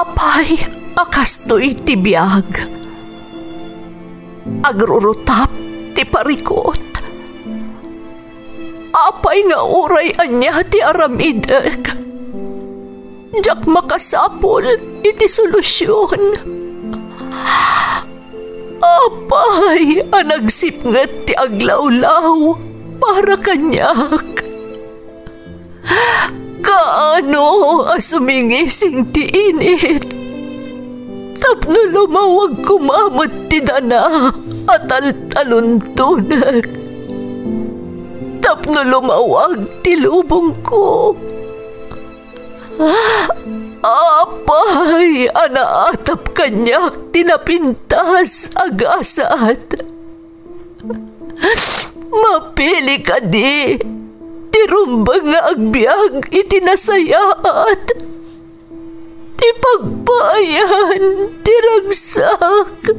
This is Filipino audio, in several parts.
Apay, akastoy ti biyag. Agrurutap ti parikot. Apay nga uray anya ti aramidek. Jak makasapol iti solusyon. Apay, anagsipnget ti aglawlaw para kanyak. Kaano asumingising ti init. Tapno lumawag kumamot ti dana at taluntunak. Tapno lumawag ti lubong ko. Apay, anaatap kanyak tinapintas agasat. Mapili ka di, tirumbang nga agbyag itinasayaat. Ti pagbayan, tiragsak.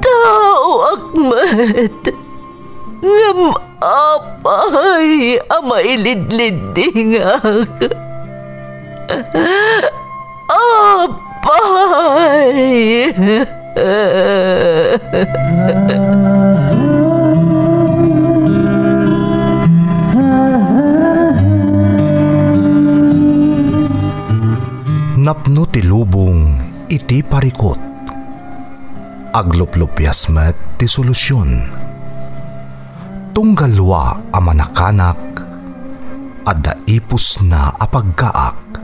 Tao akmat, ngam apay, amailidlidingak. Apay. Napno ti lubong iti parikot. Agluplupyas met ti solusyon. Tunggalwa a manakanak adda ipus na apagkaak.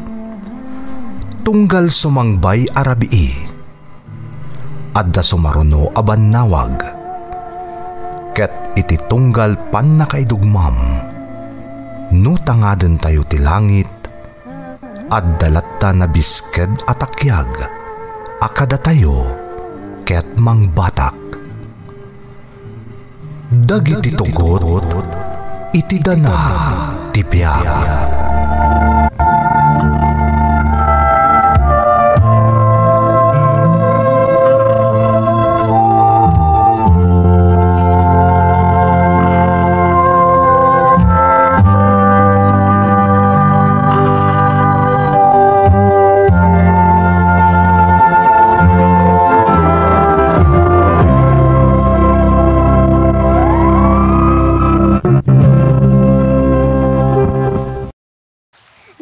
Tunggal sumangbay arabii adda sumaruno a bannawag. Ket iti tunggal pan nakaidugmam no tangaden tayo ti langit adda latta na bisked atakyag akada tayo ket mangbatak. Dagiti tugot iti dana ti biag.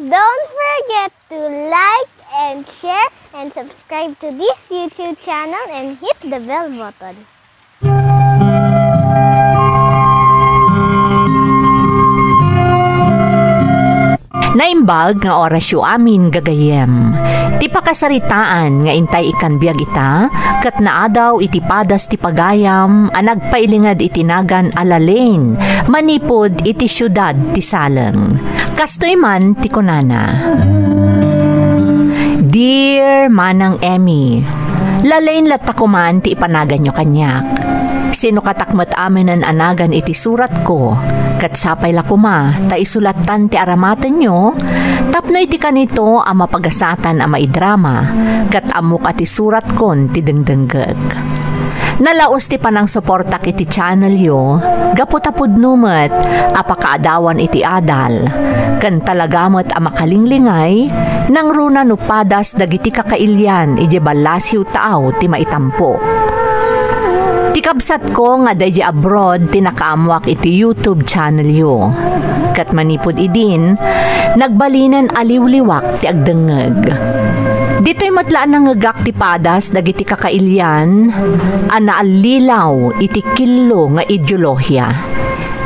Don't forget to like and share and subscribe to this YouTube channel and hit the bell button. Naimbag nga orasyo amin gagayem. Ti pakasaritaan nga intay ikan biag ita, kat naadaw iti padas ti pagayam, anagpailingad itinagan alalain, manipod iti syudad ti Saleng. Kastoy man ti kunana. Dear Manang Emmy, lalain latakuman ti ipanagan nyo kanyak. Sino katakmat amin ang anagan iti surat ko, kat sapay lakuma, ta isulatan ti aramatan nyo, tapno iti kanito ang mapagasatan ang maidrama, kat amok ati surat kon ti dengdenggeg. Nalaos ti panang suportak iti channel yo, gaputapud numet, apakaadawan iti adal, kan talagamet ang makalinglingay, nang runa nupadas dagiti kakailyan, ije balasiw tao ti maitampo. Tikabsat ko nga dahi abroad tinakaamwak iti YouTube channel yo. Kat manipod idin, nagbalinan aliwliwak ti agdengeg. Dito'y matlaan ng ngagak ti padas dagiti kakailyan, anaalilaw iti kilo nga ideolohiya.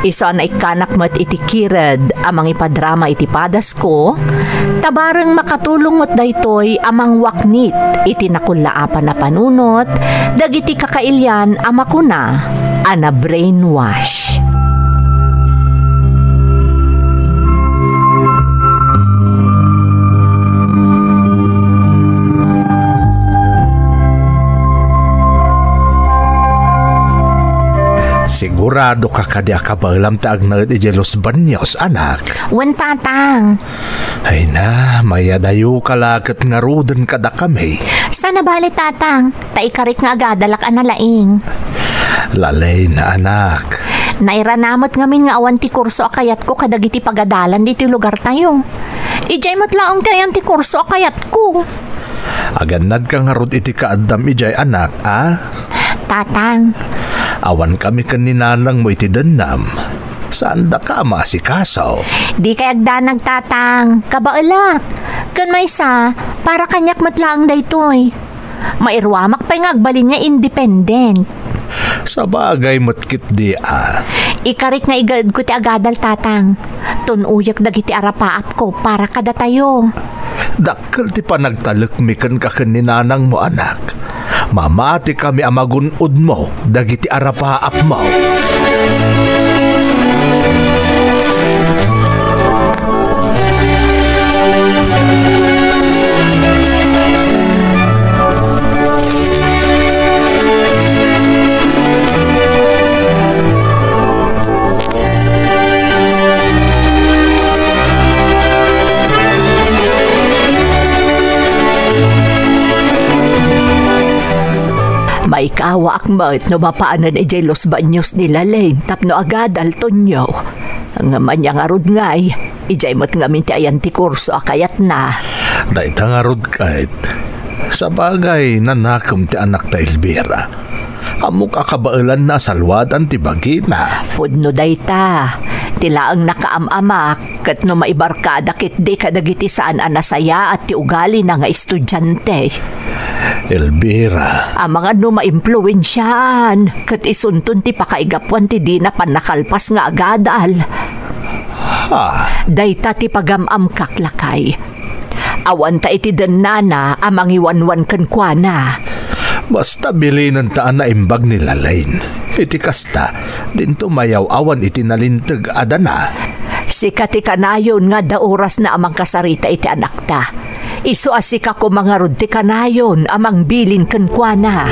Iso na ikanak mat iti kired amang ipadrama iti padas ko, tabarang makatulong mat daytoy amang waknit iti nakulaapan na panunot, dagiti kakailyan amakuna, ana brainwash. Sigurado ka kadi akabalam taag na iti Los Baños, anak. Wan tatang. Ay na, mayadayo kalakat nga ruden kada kami. Sana bali tatang, taikarik nga agadalak analaing. Lalay na anak. Nairanamot ngamin nga awan ti kurso akayat ko kadagiti pagadalan dito lugar tayo. Ijay matlaong kayan ti kurso akayat ko. Aganad ka nga rod iti kaadam ijay anak, Tatang, Awan kami kaninanang mo iti danam. Saan da ka maasikasaw? di kay agdanag tatang, kabaala. Kan may sa, para kanyak matlaang daytoy. Mairwamak pa'y ngagbalin nga independent. Sa bagay matkit di Ikarik nga igad ko ti agadal tatang. Tunuyak dagiti arapaap ko para kada tayo. Dakkel ti panagtalekmikan ka kaninanang mo anak. Mamati kami amagunod mo dagiti arapaap mo. May kawa akmat no mapaanan ejay Los Baños nila Lane tapno agad altonyo. Nga manyang arod ngay, ijay mo't nga minti ayan ti kurso akayat na. Daitang arod kahit. Sa bagay nanakam ti anak ta Elvira. Amok akabailan na salwad ang tibagina. Pudno dayta, tila ang nakaamamak kat no maibarkada kit di kadagiti saan anasaya at ti ugali na nga estudyante. Elvira. Ang mga no maimpluwensyaan kat isuntun ti pakaigapuan ti di na panakalpas nga agadal. Dayta ti pagamam kaklakay. Awan ta iti danana amang iwanwan kankwana. Basta bilinan taan na imbag ni Lalain. Iti kasta, dinto mayaw awan iti nalintag adana. Sika ti kanayon nga da oras na amang kasarita iti anak ta. Isu asika ko mga rod ti kanayon amang bilin kankwana.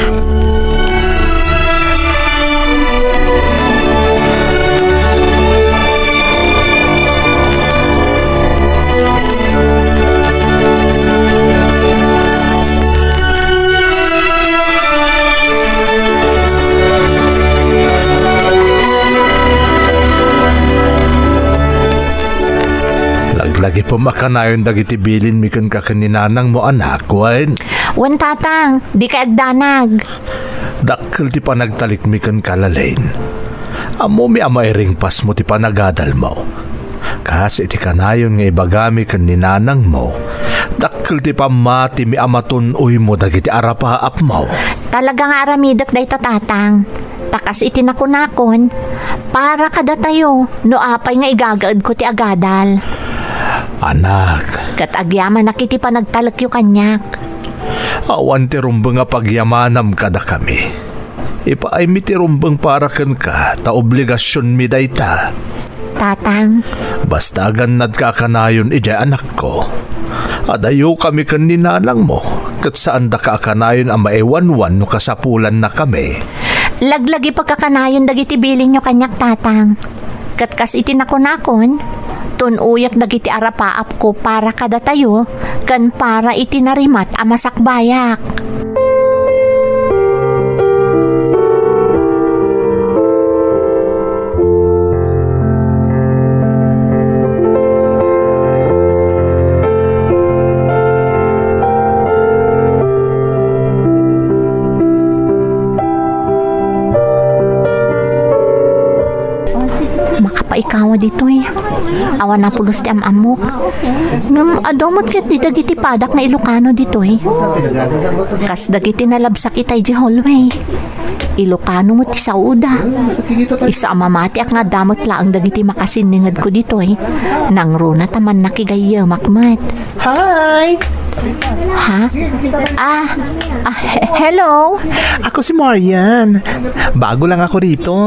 Lagi po makanayon dagiti bilin mi kan kakaninanang mo anak, wan. Wan tatang, di ka agdanag. Dakkel ti panagtalik mi kan kalalain. Amo mi amay pas mo ti panagadal mo. Kasi ti kanayon nga ibagami kan ninanang mo. Dakkel ti pamati mi amaton uy mo dagiti arapaap mo. Talagang aramidak day tatang. Takas itinakunakon. Para kada tayo, no apay nga igagaad ko ti agadal. Anak. Kat agyaman nakiti pa nagtalak yu kanyak. Awan ti rumbang nga pagyamanam kada kami. Ipaay mi ti rumbang para kan ka, ta obligasyon mi dayta. Tatang. Basta ganad ka kanayon ijay anak ko. Adayo kami kan ninanang mo, kat saan da ka kanayon ang maiwanwan no kasapulan na kami. Laglagi pagkakanayon dagiti bilin nyo kanyak tatang. Kat kas itinakunakon, tunuyak dagiti arapaap ko para kada tayo, kan para itinarimat amasakbayak. Ikaw dito awan na pulos di amamok ngam adomot ket di dagiti padak nga Ilocano dito kas dagiti nalabsak itay di hallway Ilocano mo ti sauda isa amamati ak nga damot laang dagiti makasiningad ko dito nang runa taman nakigaya makmat. Hi! Ha? Hello? Ako si Marian. Bago lang ako rito.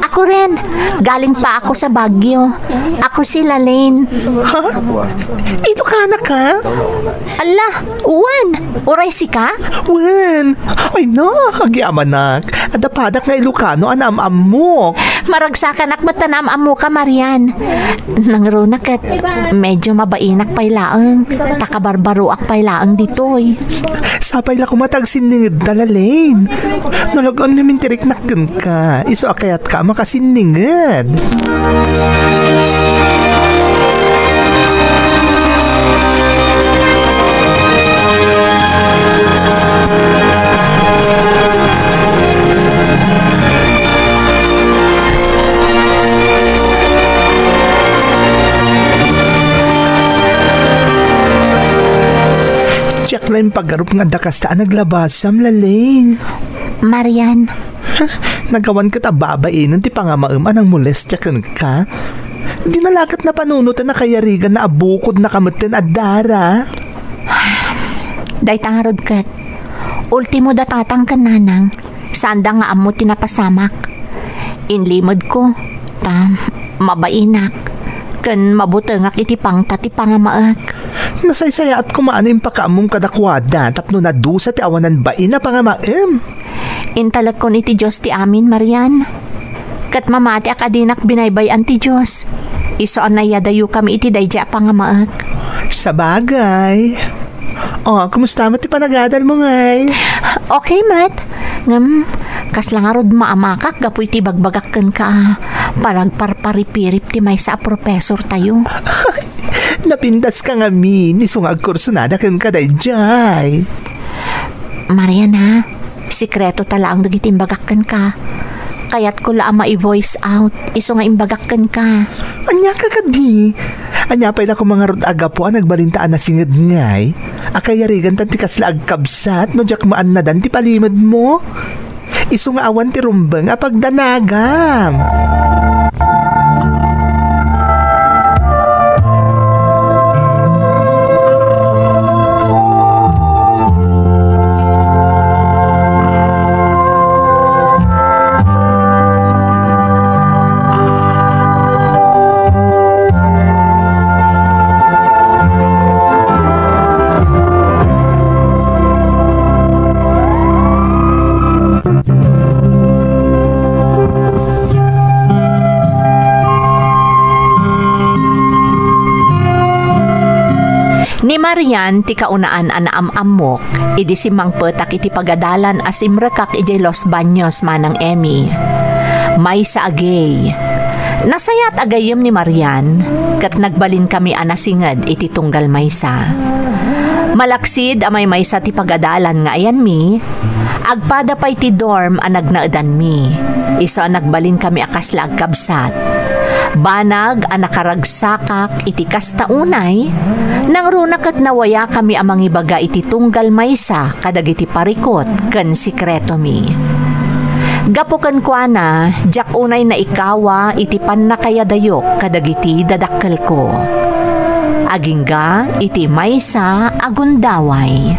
Ako rin. Galing pa ako sa Baguio. Ako si Lalain. Ha? Ilocana ka? Ala, Uwan. Uray si ka? Wen! Ay no, agyaman adapadak nga Ilocano anam-amok. Maragsakan ak matanam-amo ka, Marian. Nangrunak at medyo mabainak pay laang. Takabarbaro ak pay laang ditoy. Sapay la kumatag siningid Lalain. Nalagang namin tirik nakgan ka. Iso akayat ka makasiningid. lain paggarup nga dakasta naglabasam, Lalaine. Marian, Nagawan kita babain ti pangamaam anang molestya kan ka. Di nalakat na panunutan na kayarigan na abukod na kamutin at dara. day tangarod kat. Ultimo datatang kan nanang, sanda nga amo tinapasamak. Inlimod ko, mabainak. Kan mabutengak iti pang tatipang amaak. Nasaysaya at kumaano yung pakaamong kadakwada tapno na dusa ti awanan bain na pangamaam. Intalag kon iti Diyos ti amin, Marian. Kat mamati akadinak binaybayan ti Diyos. Isoan na yadayo kami iti dayja pangamaak. Sa bagay. Kumusta mo ti panagadal mo ngay? Okay, Mat. Kaslangarod maamakak gapu iti bagbagakkan ka. Paragparparipirip ti may sa professor tayo. Napindas ka nga isong agkursunada kan ka dayjay. Marian ha, sikreto tala ang nagitim bagakkan ka. Kaya't ko laang ma-voice out, iso nga imbagakkan ka. Anya ka kadi? Anya pa ila ko mga rod aga po ang nagbalintaan na singid ngay. Akayarigan tanti kasla agkabsat no jak maan na dan ti palimad mo. Iso nga awan ti rumbang apagdanagam. Ni Marian ti kaunaan anaam-amok, idi simang petak iti pagadalan asimrekak iti Los Baños manang Emmy. May sa agay. Nasayat agayem ni Marian, kat nagbalin kami anasingad iti tunggal maysa. Malaksid amay maysa ti pagadalan nga ayan mi, agpada pa'y ti dorm anagnaadan mi. Iso nagbalin kami akasla agkabsat. Banag anakaragsakak iti kastaunay, nang runakat nawaya kami amang ibaga iti tunggal maysa kadag iti parikot ken sikreto mi. Gapukan kwa na, jak unay na ikawa iti pannakayadayok kadag iti dadakkel ko. Agingga iti maysa agundaway.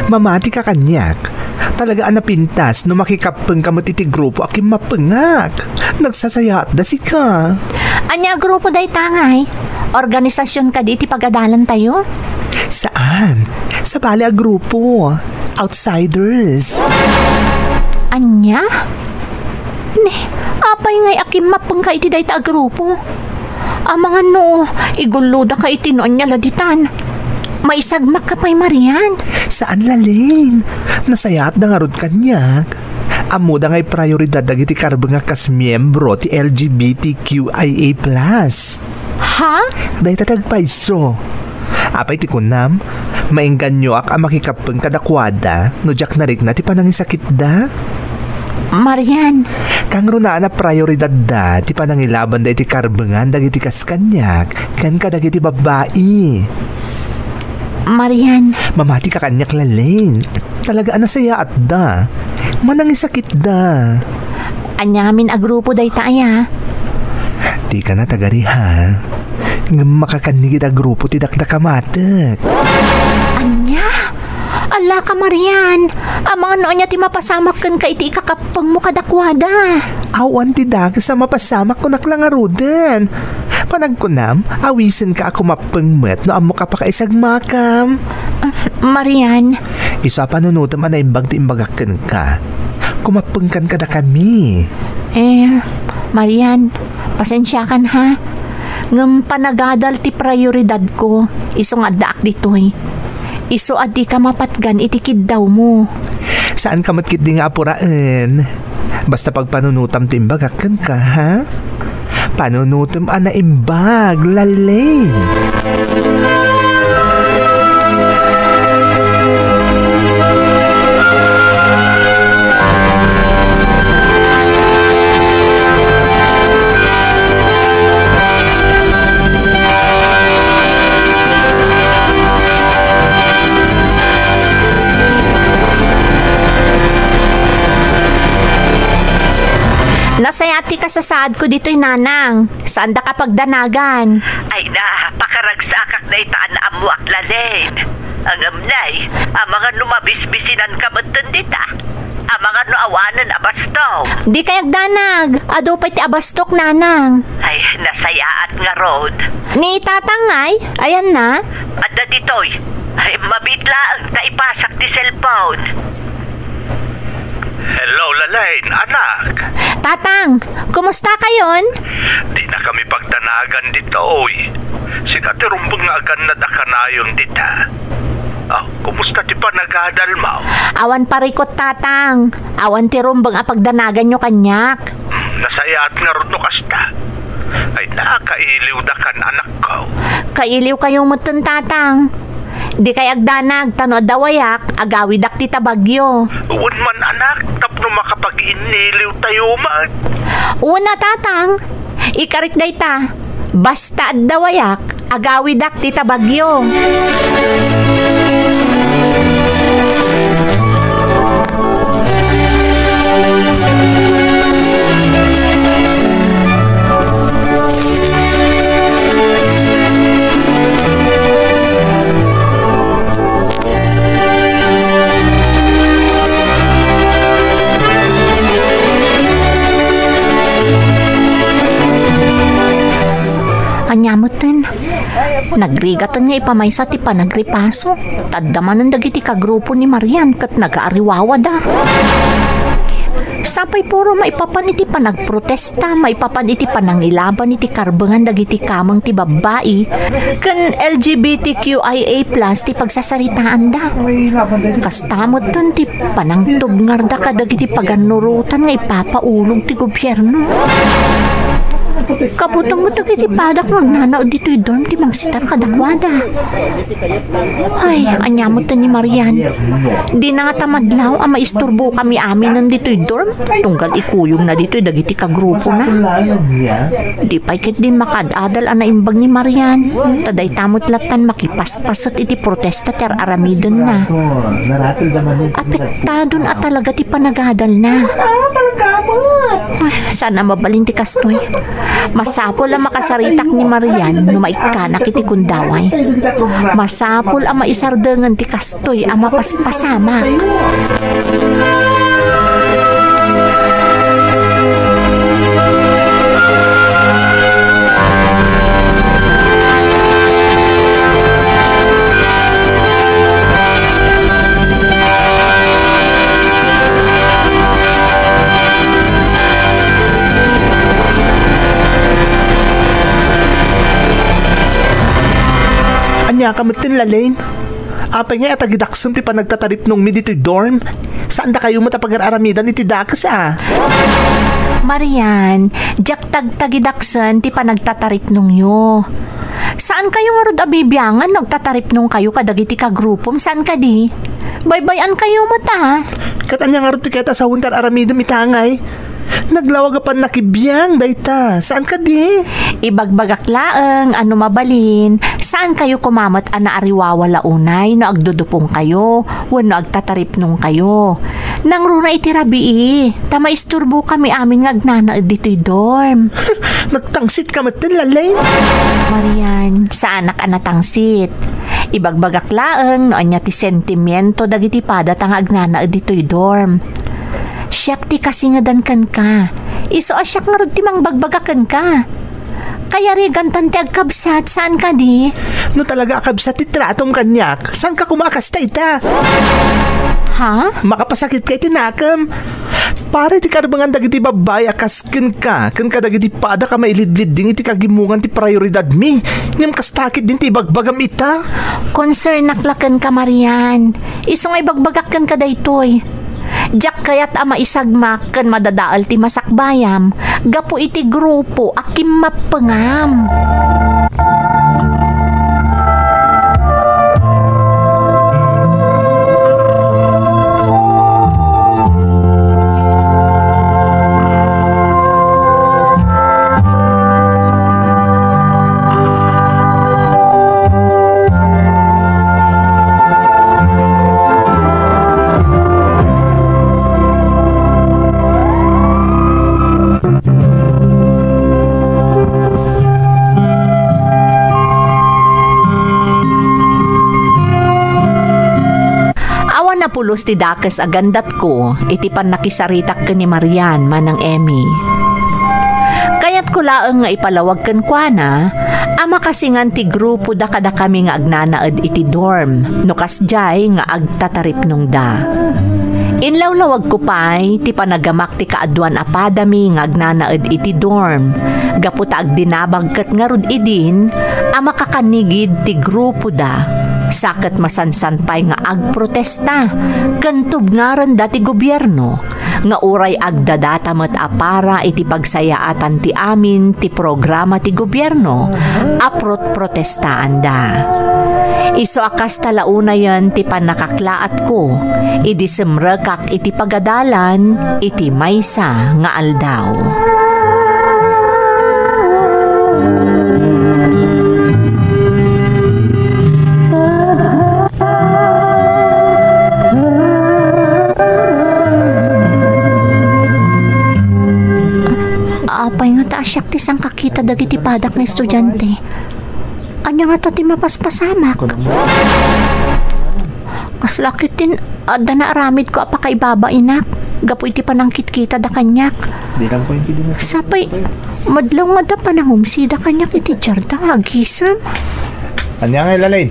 Mamati ka kanyak. Talaga napintas no makikapeng ka matiti grupo aking mapengak. Nagsasayat da si ka. Anya grupo day tangay? Organisasyon ka di iti pagadalan tayo? Saan? Sa bali a grupo. Outsiders. Anya? Apay ngay aking mapeng ka iti day ta grupo. Mga iguluda ka iti noon niya laditan. May sagmak ka pa'y Marian. Saan Lalaine? Nasayat na nga rod kanyak. Amo da nga'y prioridad dagiti karba nga kas miyembro ti LGBTQIA+. Ha? Day tatagpaiso. Apay ti kunam, maingganyo ak ang makikapeng kadakwada no jak narik na ti panangisakit da. Marian. Kang runa na prioridad da ti panangilaban da iti karbangan dagiti kas kanyak kan kadagiti babae. Marian. Mamati ka kanyak Lalaine. Talaga anasaya at da. Manangisakit da. Anyamin a grupo day taya. Di ka na tagariha. Makakanigid a grupo ti dakdakamatek. Anya? Ala ka Marian. Mga noon niya ti mapasamak kan ka iti ikakapang mo kadakwada. Awan ti daga sa mapasamak ko naklangarudan. Panagkunam, awisin ka ako mapengmet no amo ka pa kaisag makam. Marian. Isa panunutam na imbag ti imbagakan ka. Kumapengkan ka da kami. Marian, pasensya kan ha. Ngam panagadal ti prioridad ko. Iso nga daak ditoy. Iso adi ka mapatgan itikid daw mo. Saan ka matkid di nga apuraan? Basta pag panunutam ti imbagakan ka ha? Panunutom na imbag, Lalaine. kasasaad ko dito'y nanang. Saan da kapag danagan? Ay na, pakaragsakak na itaan na amo ak Lalain. Ang amnay, ang mga numabisbisinan ka matandita. Ang mga nuawanan abastaw. Di kayag danag. Ado pa'y ti abastok nanang. Ay, nasayaat nga road. Ni tatangay? Ayan na. Adda ditoy. Ay, mabitla ang taipasak ti cellphone. Hello, Lalain, anak. Tatang, kumusta kayon? Di na kami pagdanagan dito, oy. Sinaterumbang nga agan na dakanayon dita. Kumusta ti panagadal mo? Awan parikot tatang. Awan ti rumbang apagdanagan nyo kanyak. Nasayaat nga ron no kasta. Ay nakailiw da kan anak ko. Kailiw kayo mutun tatang. Di kay agdanag, tano dawayak, agawidak ti tabagyo. Uwan man anak, tapno makapag-iniliw tayo man. Una tatang, ikarit day ta. Basta at dawayak, agawidak ti tabagyo. Anyamutan, nagrigatan nga ipamaysa ti panagripaso. Taddaman ang dagiti kagrupo ni Marian kat nag-aariwawa da. Sapay puro maipapan iti panagprotesta, maipapan iti panangilaban iti karbangan dagiti kamang ti babae kan LGBTQIA+ ti pagsasaritaan da. Kastamot dun ti panangtubngar da kadagiti paganurutan nga ipapaulong ti gobyerno. Kaputang mo dagiti padak magnanaw dito'y dorm ti mangsitar kadakwada. Ay, anyamot ni Marian. Di na nga tamadlaw ang maisturbo kami amin ng dito'y dorm. Tunggal ikuyong na dito'y dagiti kagrupo na. Di pa'y kit din makadadal ang naimbag ni Marian. Taday tamot latan makipaspasot iti protesta ter aramidon na. Apektadon at talaga ti panagadal na. Ay, sana mabalin ti kastoy. Masapol ang makasaritak ni Marian no maikanak iti kundaway. Masapol ang maisardengan ti kastoy ang mapaspasamak. Anya kamutin Lalain. Apay nga atagidakson ti panagtatarip nung mi dito'y dorm. Saan da kayo matapag-aramidan iti dakas Marian, jak tagtagidaksan ti panagtatarip nung yo. Saan kayo nga rod abibiyangan nagtatarip nung kayo kadagiti kagrupom? Saan ka di? Baybayan kayo mo ta. Katanya nga rod ti keta sa huntar aramidam itangay. Naglawag apan nakibiyang dayta. Saan ka di? Ibagbagak laeng, ano mabalin. Saan kayo kumamat ana ariwawa launay no agdudupong kayo, wano agtatarip nung kayo. Nang runa itirabi tama isturbo kami amin ngagnana dito'y dorm. Nagtangsit ka matin Lalain. Marian, sa anak anatangsit. Ibagbagak laeng no anya ti sentimiento dagiti padat ang agnana dito'y dorm. Siyak ti kasingadan kan ka. Iso asyak nga rod ti mangbagbagakan ka. Kaya rigantan ti agkabsat, saan ka di? No talaga akabsat ti tratong kanyak. Saan ka kumakas ita? Ha? Makapasakit kay tinakam. Pare ti karbangan dagiti babay akasken ka. Kan ka dagiti pada ka mailidlid din iti kagimungan ti prioridad mi. Ngam kastakit din ti bagbagam ita. Concern naklakan ka Marian. Iso nga ibagbagakan ka daytoy. Jak kayat ama isagmak kan madadaal ti masakbayam. Gapo iti grupo akim mapengam. Pulos ti dakes agandat ko, iti pan nakisaritak ka ni Marian manang Emmy. Kaya't ko laeng nga ipalawag kan kwa na, ama kasingan ti grupo da kada kami nga agnanaed iti dorm, no kasjay nga agtatarip nung da. Inlawlawag ko pa'y ti panagamak ti kaadwan apadami nga agnanaed iti dorm, gaputa agdinabagkat nga rod idin, ama kakanigid ti grupo da. Sakat masansan pa'y nga agprotesta, kantub nga rin dati gobyerno, nga uray agdadata met apara iti pagsayaatan ti amin ti programa ti gobyerno, aprot protestaan da. Iso akas talauna yan ti panakaklaat ko, idi semrekak iti pagadalan, iti maysa nga aldaw. Apay nga taasyak ti sang kakita dagiti padak nga estudyante. Anya nga to ti mapaspasamak. Kaslakit din, da na aramid ko apa kay baba inak. Gapo iti panangkit kita da kanyak. Di lang ko yung kidi na. Sapay, madlaw nga da panangumsi da kanyak iti jarda agisam. Anya nga Lalain?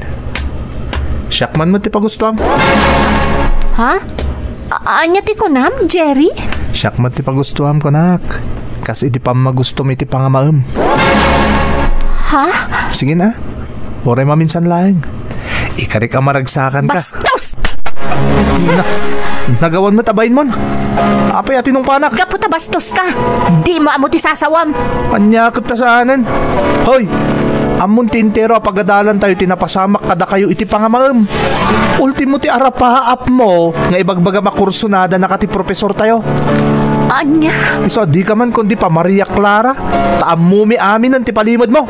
Syakman mo ti pagustuhan. Ha? Anya ti kunam, Jerry? Syakman ti pagustuhan ko nak. Kasi iti pamagustom iti pangamaem. Ha? Sige na. Oray maminsan lang. Ikarik ang maragsakan ka. Bastos! Nagawan mo tabayin mo. Apay atin nung panak. Gaputa bastos ka. Di mo amo ti sasawam. Anya kita saanan. Hoy! Amun tintero pagadalan tayo tinapasamak kada kayo iti pangamaem. Ultimo ti arapahaap mo nga ibagbaga makursunada na kati profesor tayo. Anya? So di ka man kundi pa Maria Clara. Taamumi amin ang tipalimod mo.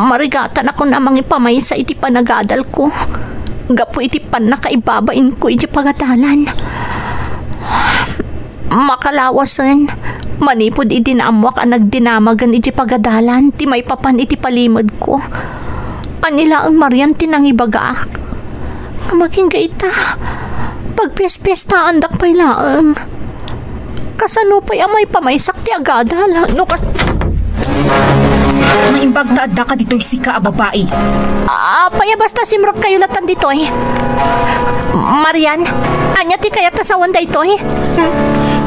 Marigatan ako namang ipamay sa iti panagadal ko. Gapo iti pan nakaibabain ko iti pagadalan. Makalawasan, manipod iti naamwak ang nagdinamagan iti pagadalan, ti may papan iti palimod ko. Anila ang Marian tinangibagaak. Kamaging gaita, pagpiyas-piyastaan dak pa'y laang. Kasano pa'y amay pamaysak ti agadal, no Naimbag taadda ka dito'y sika a babae. Paya basta simrok kayo latan dito'y. Marian, anya ti kaya tasawan da ito'y?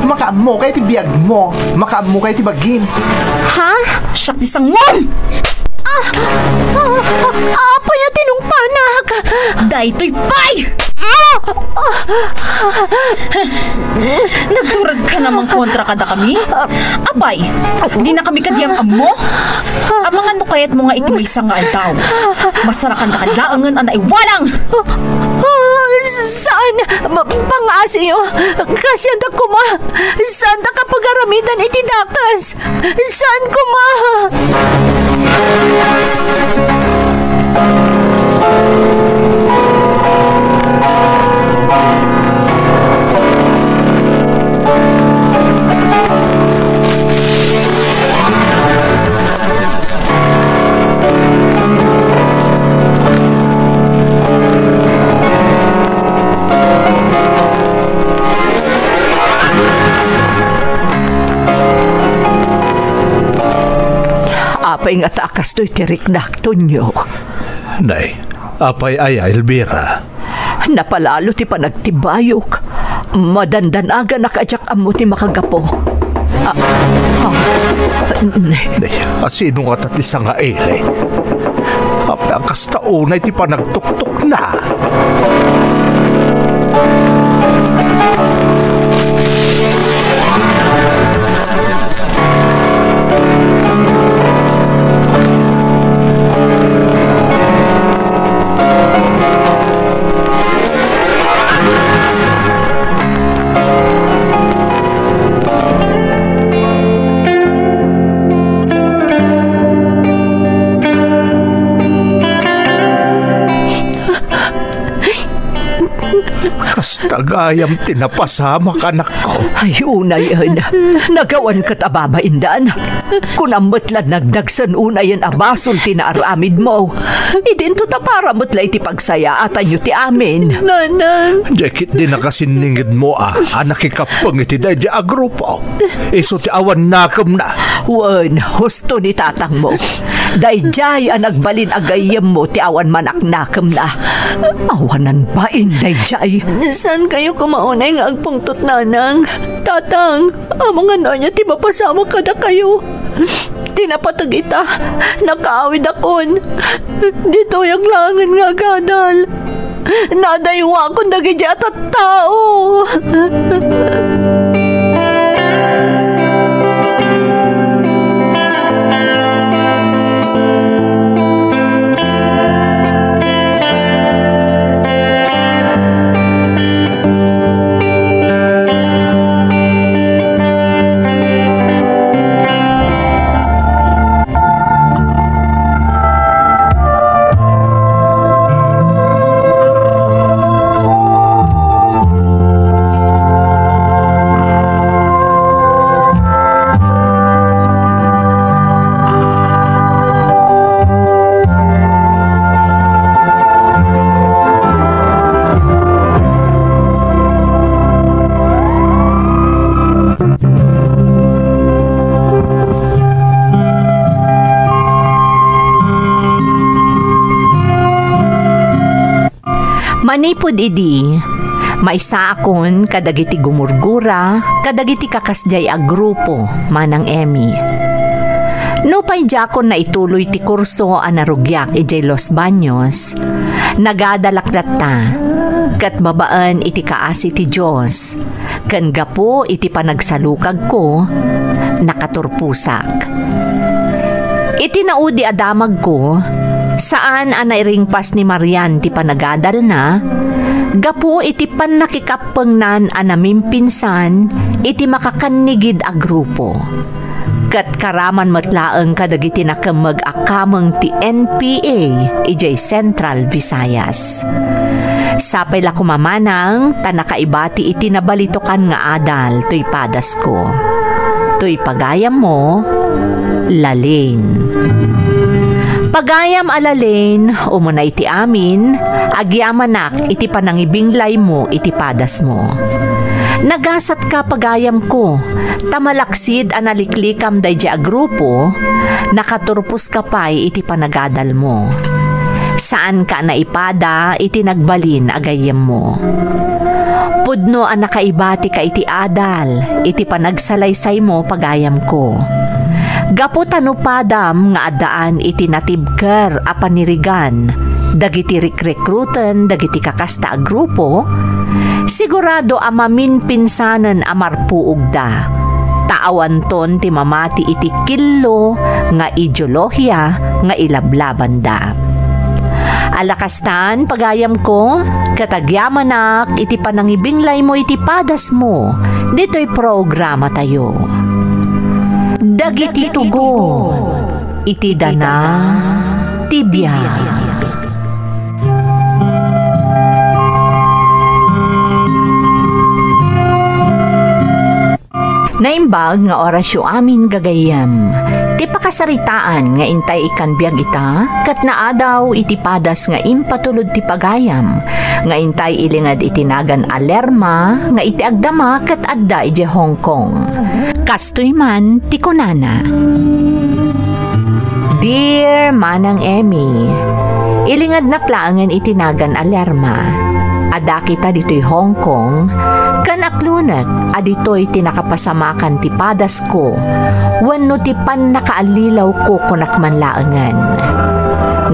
Makaamo kayo ti biyag mo. Makaamo kayo ti bagim. Ha? Siyak di sangwan! Paya tinong panag. Daytoy bay! Nagturad ka namang kontra kada kami? Abay, di na kami kadiyang amo? Ang mga nukayat mo nga iti may nga aldaw. Masarakan na kadlaangan ang naiwalang! Saan? Pangasiyo? Kasya da kuma? Saan da kapagaramidan iti dakas? Saan kuma? Apay nga takas to'y tirik dakton nyo. Nay, apay ay Elvira. Napalalo ti panagtibayok. Madandanaga nakajak amo ti makagapo. Nay, asino nga tatisa nga ele? Apay ang kastaunay ti panagtuktok na. Tagayam tinapasama ka na ko. Ay, unay yan. Nagawan ka't ababaindan. Kung amatlan nagdagsan unay yan abasol tinaaramid mo. Idinto ta para matla iti pagsaya atan nyo ti amin. Nanang. Jekit din nakasiningid mo anak ikapang iti dahi a grupo. Iso ti awan nakam na. Wan, husto ni tatang mo. Dayjay ang nagbalin agayam mo ti awan manak-nakam na. Awanan ba dayjay? Saan kayo kumaunay nga agpungtot nanang? Tatang, ang mga nanya ti mapasama kada kayo. Tinapatag ita, nakaawid akon. Dito yaglangan nga gadal. Nadaywa akong nagidya at tao. Manipod idi, maisa akon kadagiti gumurgura, kadagiti kakasjay a grupo, manang Emmy. No pay jakon na ituloy ti kurso anarugyak ijay Los Baños, nagadalakdat ta, kat babaan iti kaasi ti Diyos, kan gapo iti panagsalukag ko, nakaturpusak. Iti naudi adamag ko, saan anairingpas ni Marian ti panagadal na, gapo iti pan nakikapengnan anamimpinsan, iti makakanigid a grupo. Kat karaman matlaeng kadagiti nakamag akameng ti NPA, ijay Central Visayas. Sapay la kumamanang, tanakaibati iti nabalitokan nga adal, to'y padas ko. To'y pagayam mo, Lalaine. Pagayam alalain, umunay iti amin, agyamanak iti panangibinglay mo iti padas mo. Nagasat ka pagayam ko, tamalaksid analiklikam dayja a grupo, nakaturpos ka pa'y iti panagadal mo. Saan ka naipada iti nagbalin agayam mo. Pudno ang nakaibati ka iti adal, iti panagsalaysay mo pagayam ko. Gaputan padam nga adaan iti natibker a panirigan, dagiti rekrutan, dagiti kakasta a grupo, sigurado amamin pinsanan amarpuog da. Taawan ton ti mamati iti killo nga ideolohiya nga ilablaban da. Alakastan pagayam ko, katagyamanak iti panangibinglay mo iti padas mo, dito'y programa tayo. Dagiti tugon, iti dana, tibiyag. Naimbag nga orasyo amin gagayam. Ti pakasaritaan nga intay ikan biyag ita, kat naadaw iti padas nga impatulod ti pagayam, nga intay ilingad itinagan alerma, nga iti agdama kat adda ije Hong Kong. Kastoy man ti kunana. Dear Manang Emmy, ilingad naklaangan itinagan alerma. Ada kita dito'y Hong Kong, kanaklunag adito'y tinakapasamakan ti padas ko, wenno ti pan nakaalilaw ko kunakmanlaangan.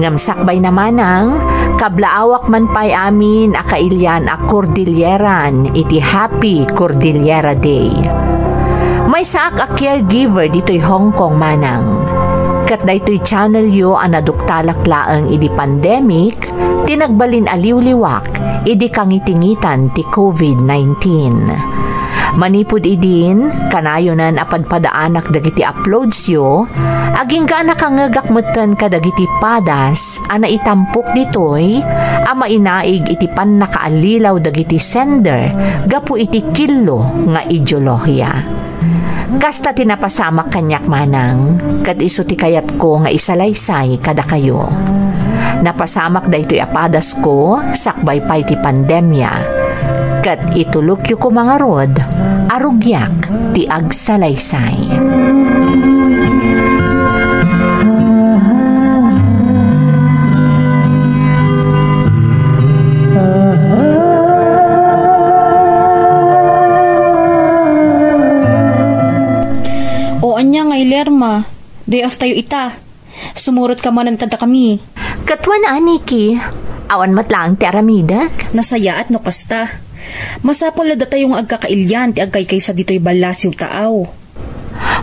Ngamsakbay naman ang kablaawak man pa'y amin akailyan a Cordilleran iti Happy Cordillera Day. May saak a caregiver dito'y Hong Kong manang. Kat daytoy channel yo anaduktalak laang idi pandemic, tinagbalin aliw-liwak, idi kangitingitan ti COVID-19. Manipod idin, kanayonan apadpadaanak dagiti uploads yo, aging ka nakangagakmutan ka dagiti padas, ana itampok ditoy, ama inaig iti pan nakaalilaw dagiti sender, gapu iti kilo nga ideolohiya. Kasta tinapasamak kanyak manang, kad iso ti kayat ko nga isalaysay kada kayo. Napasamak da ito'y apadas ko, sakbay pa iti pandemya. Kat itulok yu ko mga rod, arugyak ti agsalaysay. O anya nga Lerma, day of tayo ita. Sumurot ka manan kada kami. Katwan aniki, awan matlang ti aramida. Nasaya at no kasta. Masapol na data yung agkakailyan ti agkay kaysa dito'y balasiw taaw.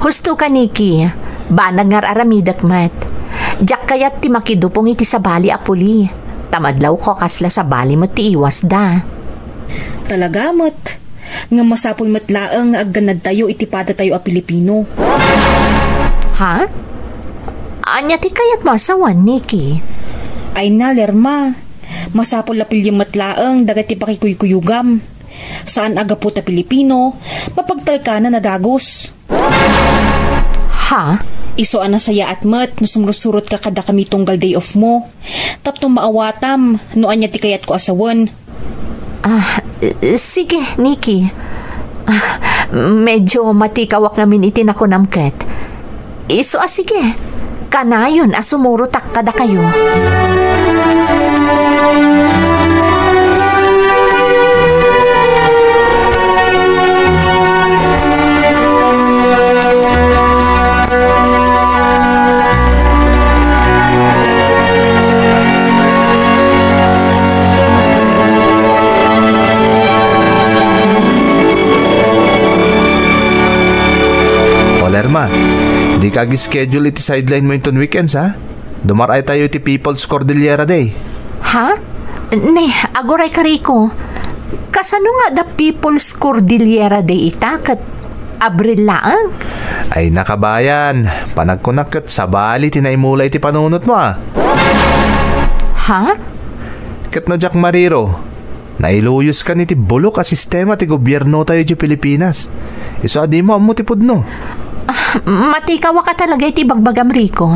Husto ka Niki, banag ngar aramidak mat. Diyak kayat ti makidupong iti sa bali apuli. Tamadlaw ko kasla sa bali mo ti iwas da. Talaga mat. Nga masapol matlaang nga agganad tayo itipada tayo a Pilipino. Ha? Anya ti kayat masawan Niki? Ay na Lerma. Masapol na pilyang matlaang dagati pakikuykuyugam. Saan aga po ta Pilipino, mapagtalkana na dagos. Ha? Iso ana saya at mat, no sumrusurot ka kada kami tunggal day off mo. Tapno maawatam, no anya ti kayat ko asawan. Sige, Niki. Medyo matikawak namin itinakunamket. Iso sige. Kanayon asumurutak kada kayo. Lerma, di ka schedule iti sideline mo itong weekends ha? Dumaray tayo iti People's Cordillera Day. Ha? Ne, agoray ka Rico. Kasano nga the People's Cordillera Day itakat? Abril laang? Ay nakabayan, panagkunakot sa bali tinaimula iti panunot mo ha? Ha? Kat no Jack Mariro, nailuyos ka ni ti bulok a sistema ti gobyerno tayo di Pilipinas. Iso adi mo amutipod no. Matikawa ka talaga iti bagbagam Rico.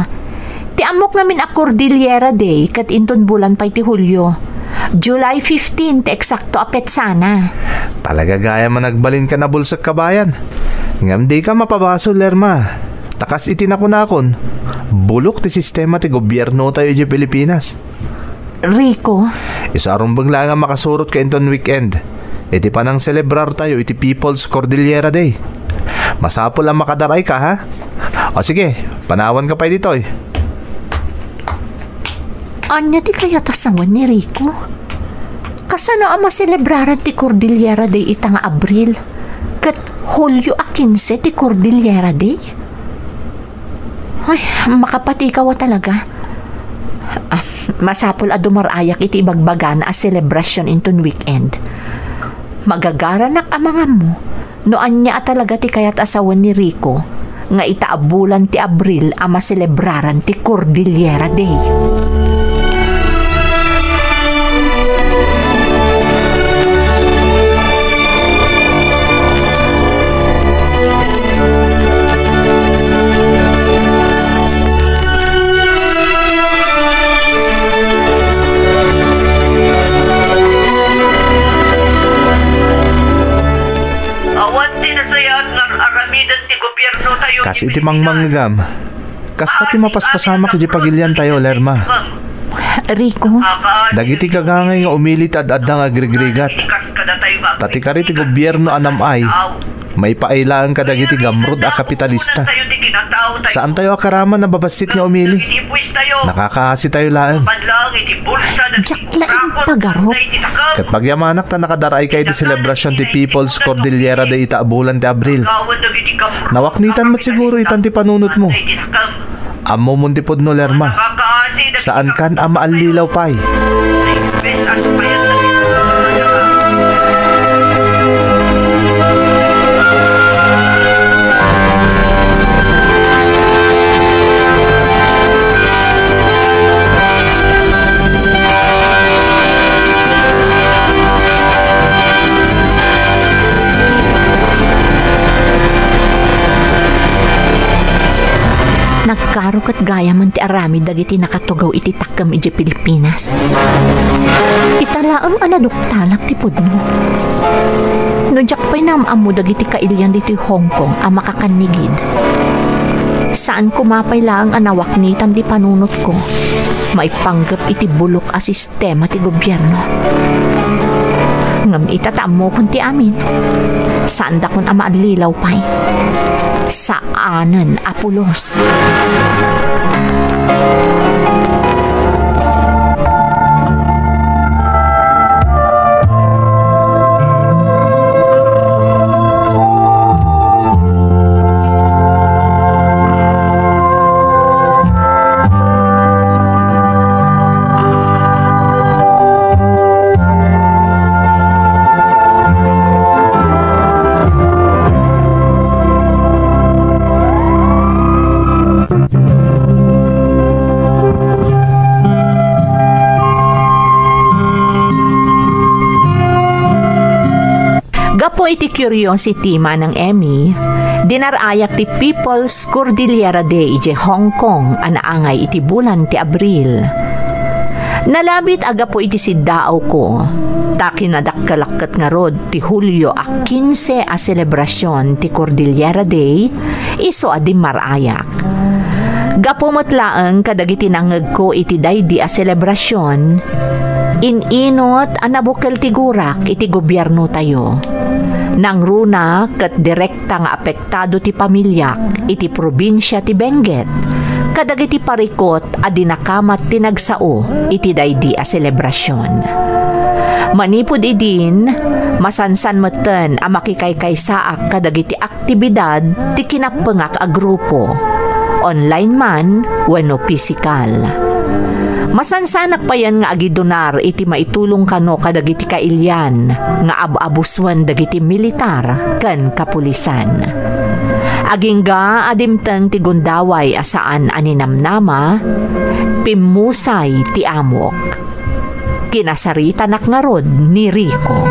Ti amok namin a Cordillera Day kat inton bulan pa iti Hulyo. July 15 ti eksakto apet sana. Talaga gaya man nagbalin ka na bulsak kabayan. Ngam di ka mapabaso Lerma. Takas itinakon-akon. Bulok ti sistema ti gobyerno tayo di Pilipinas. Rico? Isarong bangla nga makasurot ka inton weekend. Iti pa nang celebrar tayo iti People's Cordillera Day. Masapol ang makadaray ka ha? O sige, panawan ka pa dito eh. Anya di kaya tasangon ni Rico? Kasano ang maselebraran ti Cordillera Day ita nga Abril? Kat Hulyo a 15 ti Cordillera Day? Ay, makapatikaw talaga. Masapol a dumarayak iti ibagbagan a celebration inton weekend. Magagaranak ang mga mo. Noan niya talaga ti kayat asawan ni Rico nga itaabulan ti Abril a maselebraran ti Cordillera Day. Kas iti mangmanggam. Kas ti mapaspasama kiti pagilyan tayo, Lerma. Rico? Dagiti kagangay nga umilit at nga agrigrigat. Tati ka ti gobyerno anam ay. May paailaan ka dagiti gamrod a kapitalista. Saan tayo akaraman na babasit nga umili? Nakakahasi tayo laang. Diyak laing pagarop. Kat pagyamanak ta nakadaray kay ti selebrasyon ti People's Cordillera Day itaabulan ti Abril. Nawaknitan mo't siguro itan ti panunot mo. Amo muntipod no Lerma. Saan kan ama alilaw pay? Garo kat gaya man ti arami dagiti nakatugaw iti takkam iti Pilipinas. Italaang anaduktalak ti pudno. No jak pa'y naamamo dagiti kailyan diti Hong Kong ang makakanigid. Saan kumapay lang ang nawaknitan di panunot ko, maipanggap iti bulok a sistema ti gobyerno. Ngam itataam mo kun ti amin. Saan da kun ama adlilaw pa'y? Saanan apulos. Gapo iti curiosity manang Emmy, dinarayak ti People's Cordillera Day iti Hong Kong anaangay iti bulan ti Abril. Nalabit aga po iti siddaaw ko, takinadakkalakkat nga rod ti Hulyo a 15 a selebrasyon ti Cordillera Day, iso adim marayak. Gapo matlaang kadagiti nangag ko iti daydi a selebrasyon, inot anabukal ti gurak iti gobyerno tayo. Nang runa kat direkta nga apektado ti pamilyak iti probinsya ti Benguet, kadagiti parikot a dinakamat ti nagsao iti daydi a selebrasyon. Manipod idin, masansan meten a makikaykaysaak kadagiti aktibidad ti kinapengak a grupo, online man wenno pisikal. Masansanak pa yan nga agidonar iti maitulong kano kadagiti kailyan nga abuswan dagiti militar ken kapulisan. Agingga adimteng ti gundaway asaan aninamnama, pimusay ti amok. Kinasarita nak nga rod ni Rico.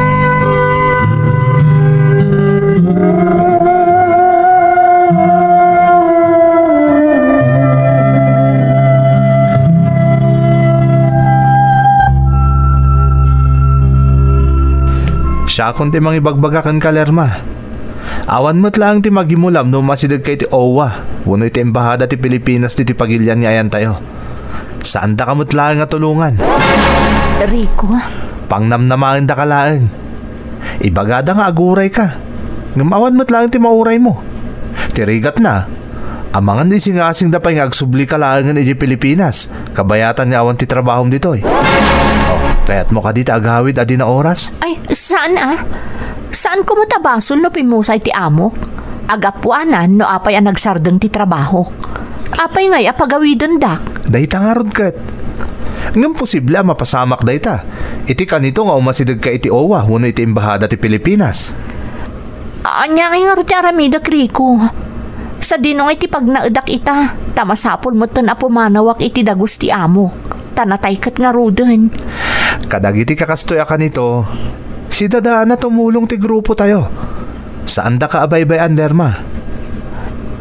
Siya kung ti mangibagbagakan ka, Lerma. Awan mo't lang ti magimulam no masidag kay ti OWA. Uno'y ti embahada ti Pilipinas ti pagilyan ni ayan tayo. Saan da kamot lang nga tulungan? Rico? Pangnamnamain da ka lang. Ibagada nga aguray ka. Ngamawan mo't lang ti mauray mo. Tirigat na. Amangan di singasing da pa nga agsubli ka lang nga iti Pilipinas. Kabayatan nga awan ti trabahom ditoy. Kaya't mo ka dito agawid adi na oras? Ay, saan ah? Saan ko matabasol no pimusay ti amok? Agapuanan no apay ang nagsardeng ti trabaho. Apay ngay apagawidan dak. Dayta nga rod kat. Ngam posible mapasamak dayta. Iti kanito nga umasidag ka iti OWA wano iti embahada ti Pilipinas. Anya ngay nga rod ti aramida, Rico. Sa dinong iti pagnaudak ita, tamasapol mo tan apumanawak iti dagus ti amok. Tanatay kat nga roden. Kadagiti kakastoy ka nito, si dadaan na tumulong ti grupo tayo. Saan da ka abay-bayan, Lerma?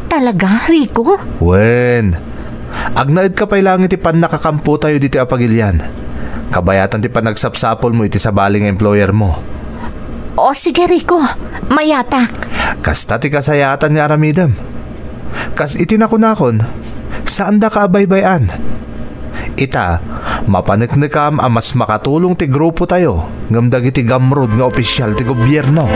Talaga, Rico? Wen, agnaid ka pa'y lang iti pan nakakampo tayo dito apagilyan. Kabayatan ti panagsapsapol mo iti sa baling employer mo. O sige, Rico, mayatak. Kasta ti kasayatan nga aramidam. Kas itinakunakon, saan da ka abay-bayan? Ita, mapaneknekam ang mas makatulong ti grupo tayo ngam dagiti gamrod nga opisyal ti gobyerno.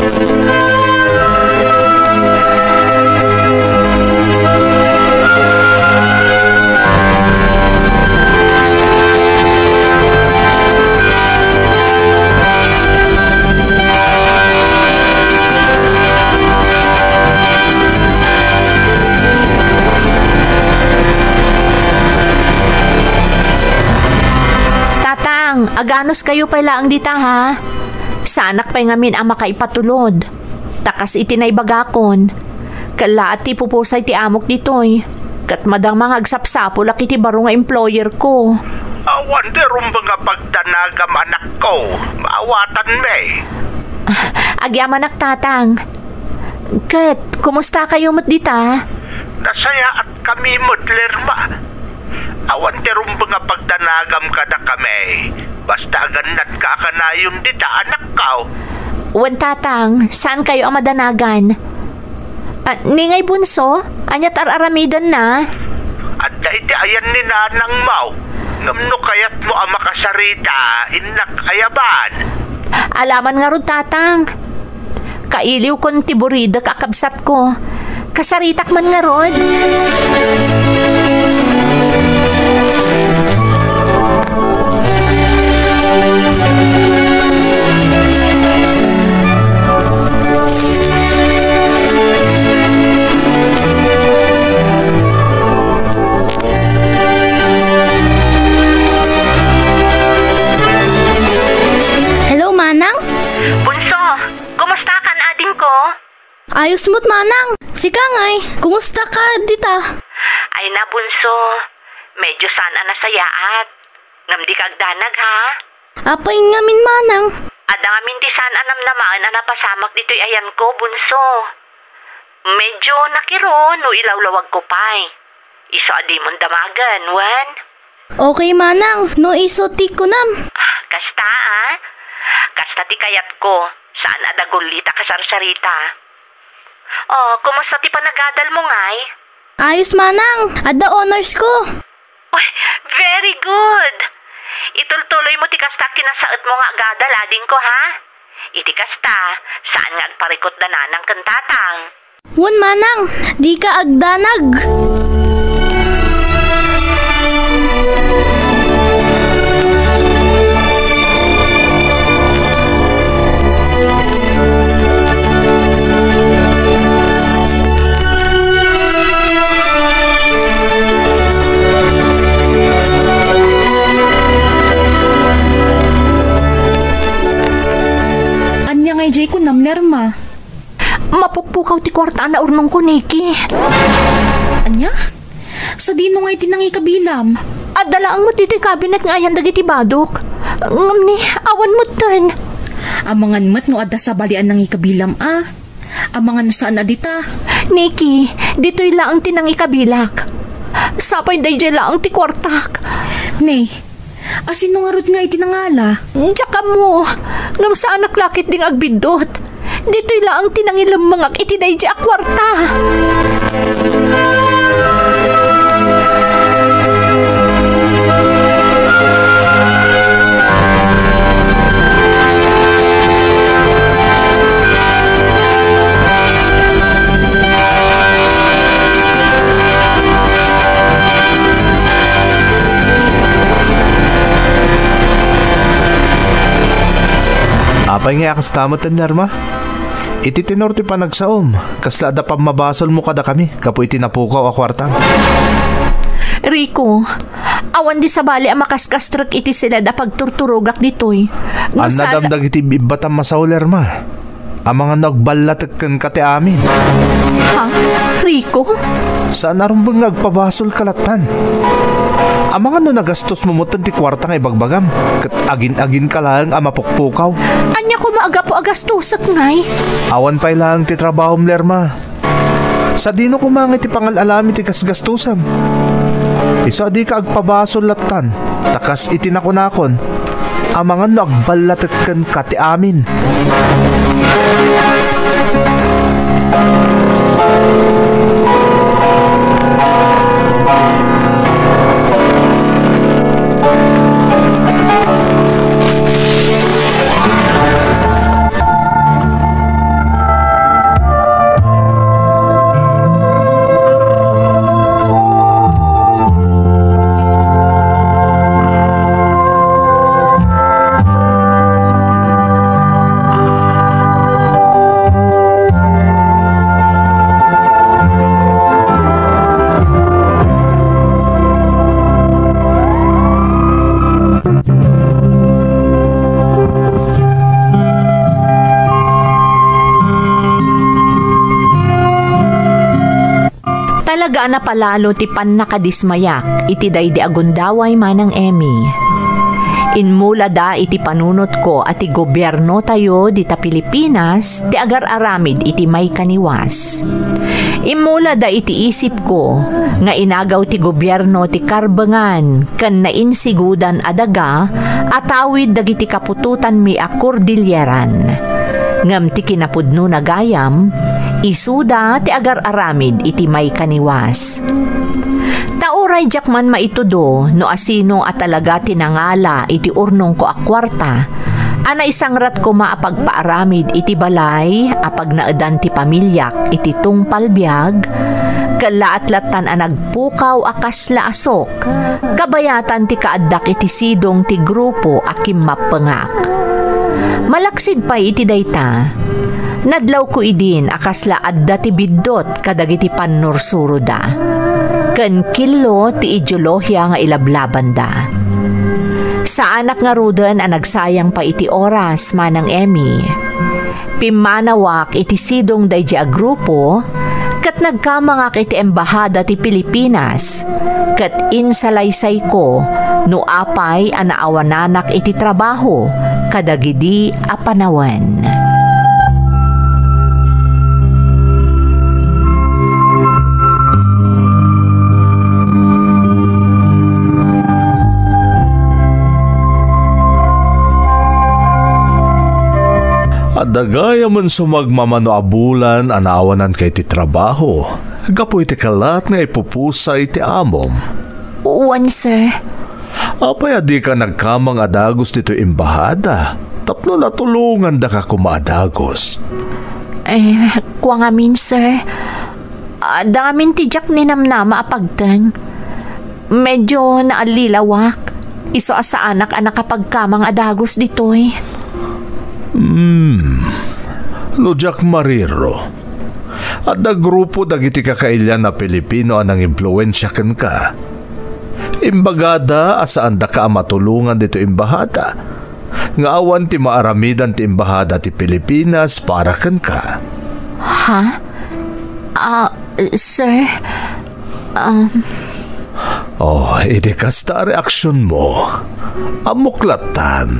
Aganos kayo pa laang dita ha? Sanak pa'y ngamin ang makaipatulod. Takas itinaybagakon. Kalaat ti pupusay ti amok ditoy. Kat madang mga agsapsapo laki ti baro nga employer ko. Awan di rumba nga pagdanagam anak ko. Maawatan me. Agyaman tatang. Kat, kumusta kayo mat dita? Nasaya at kami modlerma. Awan terong mga pagdanagam ka na kami. Basta aganat ka akanayon dita anak kao. Wan tatang, saan kayo ang madanagan? Ningay bunso, anyat aramidan na. At iti ayan ni nanang mau. Ngamno kayat mo ang makasarita, inak ayaban. Alaman nga ron tatang. Kailiw kon tiburida kakabsat ko. Kasaritak man nga ron. Hello, Manang? Bunso, kumusta kan ading ko? Ayos mo't, Manang. Si Kangay, kumusta ka dita? Ay na, Bunso. Medyo sana nasayaat. Ngamdi kag danag, ha? Apay ngamin, Manang. Adamin di sana anam naman na napasamak dito'y ayan ko, Bunso. Medyo nakiro no ilawlawag ko pa'y. Iso adi mong damagan, wan? Okay, Manang. No isoti ko nam. Kasta, ah? Kasta ti kayat ko. Saan adagulita kasarsarita? Oh, kumusta ti panagadal mo ngay? Ayos, Manang. Ada honors ko. Uy, very good. Itultuloy mo ti kasta kinasaot mo nga agadal, ading ko, ha? Iti kasta, saan nga agparikot na nanang kantatang? Wan, Manang. Di ka agdanag. Anya ngay jay ko namnerma. Mapukpukaw ti kwarta na urnong ko, Nikki. Anya? Sa dino ngay tinangi kabilam. Adala ang matiti cabinet nga ayan dagiti badok. Ngamni, awan mo tan. Amangan mat no adda sa balian ng ikabilam, ah. Amangan no saan adita. Nikki, dito'y laang tinang ikabilak. Sapay day jay laang ti kwartak. Ne, asin no nga rod nga itinangala. Tsaka mo, ngam sa anak lakit ding agbidot. Dito'y laang tinangilam mga iti day jay akwarta. Apay nga akastamot ang Lerma. Iti tinorti pa nagsaom. Kasla da pa mabasol mo kada kami. Kapo iti napukaw a kwartang. Rico, awan di sa bali ang makaskastrak iti sila da pagturturugak dito'y. Ang nadamdag iti bibatang masaw Lerma. Ang mga nagbalatekan kati amin. Ha? Rico? Saan narumbang nagpabasol kalatan? Ang mga no nagastos mo mutan ti kwartang ibagbagam. Kat agin-agin ka lang ang mapukpukaw. Anya ko maaga po agastusak ngay. Awan pa'y lang ti trabahom Lerma. Sa dino kumangit ti pangalalami ti kasgastusam. Iso di ka agpabasol latan. Takas itinakunakon. Ang mga no agbalatekan kati amin. Talaga na palalo ti pan nakadismayak iti day di agundaway manang Emmy. Inmula da iti panunot ko at ti gobyerno tayo dita Pilipinas ti agar aramid iti may kaniwas. Imula da iti isip ko nga inagaw ti gobyerno ti karbengan ken nainsigudan adaga atawid dagiti kapututan mi a Cordilleran. Ngem ti kinapudno na gayam isuda ti agar aramid iti may kaniwas. Tauray jakman maitudo no asino at talaga tinangala iti urnong ko a kwarta. Ana isangrat ko maapagpaaramid iti balay apag naadan ti pamilyak iti tungpalbiag. Kalaat-latan a nagpukaw akas laasok. Kabayatan ti kaaddak iti sidong ti grupo akim mapengak. Malaksid pa iti dayta. Nadlaw ko idin akas laadda ti biddot kadagiti panursuruda. Ken kilo ti ideolohiya nga ilablaban da. Sa anak nga ruden a nagsayang pa iti oras manang Emmy. Pimanawak iti sidong daydi a grupo ket nagkamangak iti embahada ti Pilipinas ket insalaysay ko no apay a naawananak iti trabaho kadagidi a panawen. Dagaya man sumagmamano abulan anawanan kay ti trabaho. Gapoy ti kalat nga ipupusay ti amom. Uwan, sir. Apay adi ka nagkamang adagos dito imbahada. Tapno natulungan da ka kumaadagos. Kuwang amin, sir. Damin ti jak ni namnama apagteng. Medyo naalilawak. Iso asa anak kapagkamang adagos ditoy. No Jack Mariro. At da grupo dagiti kakailyan na Pilipino anang impluensya ken ka. Imbagada asaan da ka matulungan dito imbahada. Nga awan ti maaramidan ti imbahada ti Pilipinas para ken ka. Ha? Sir? Iti kasta reaksyon mo. Amuklatan.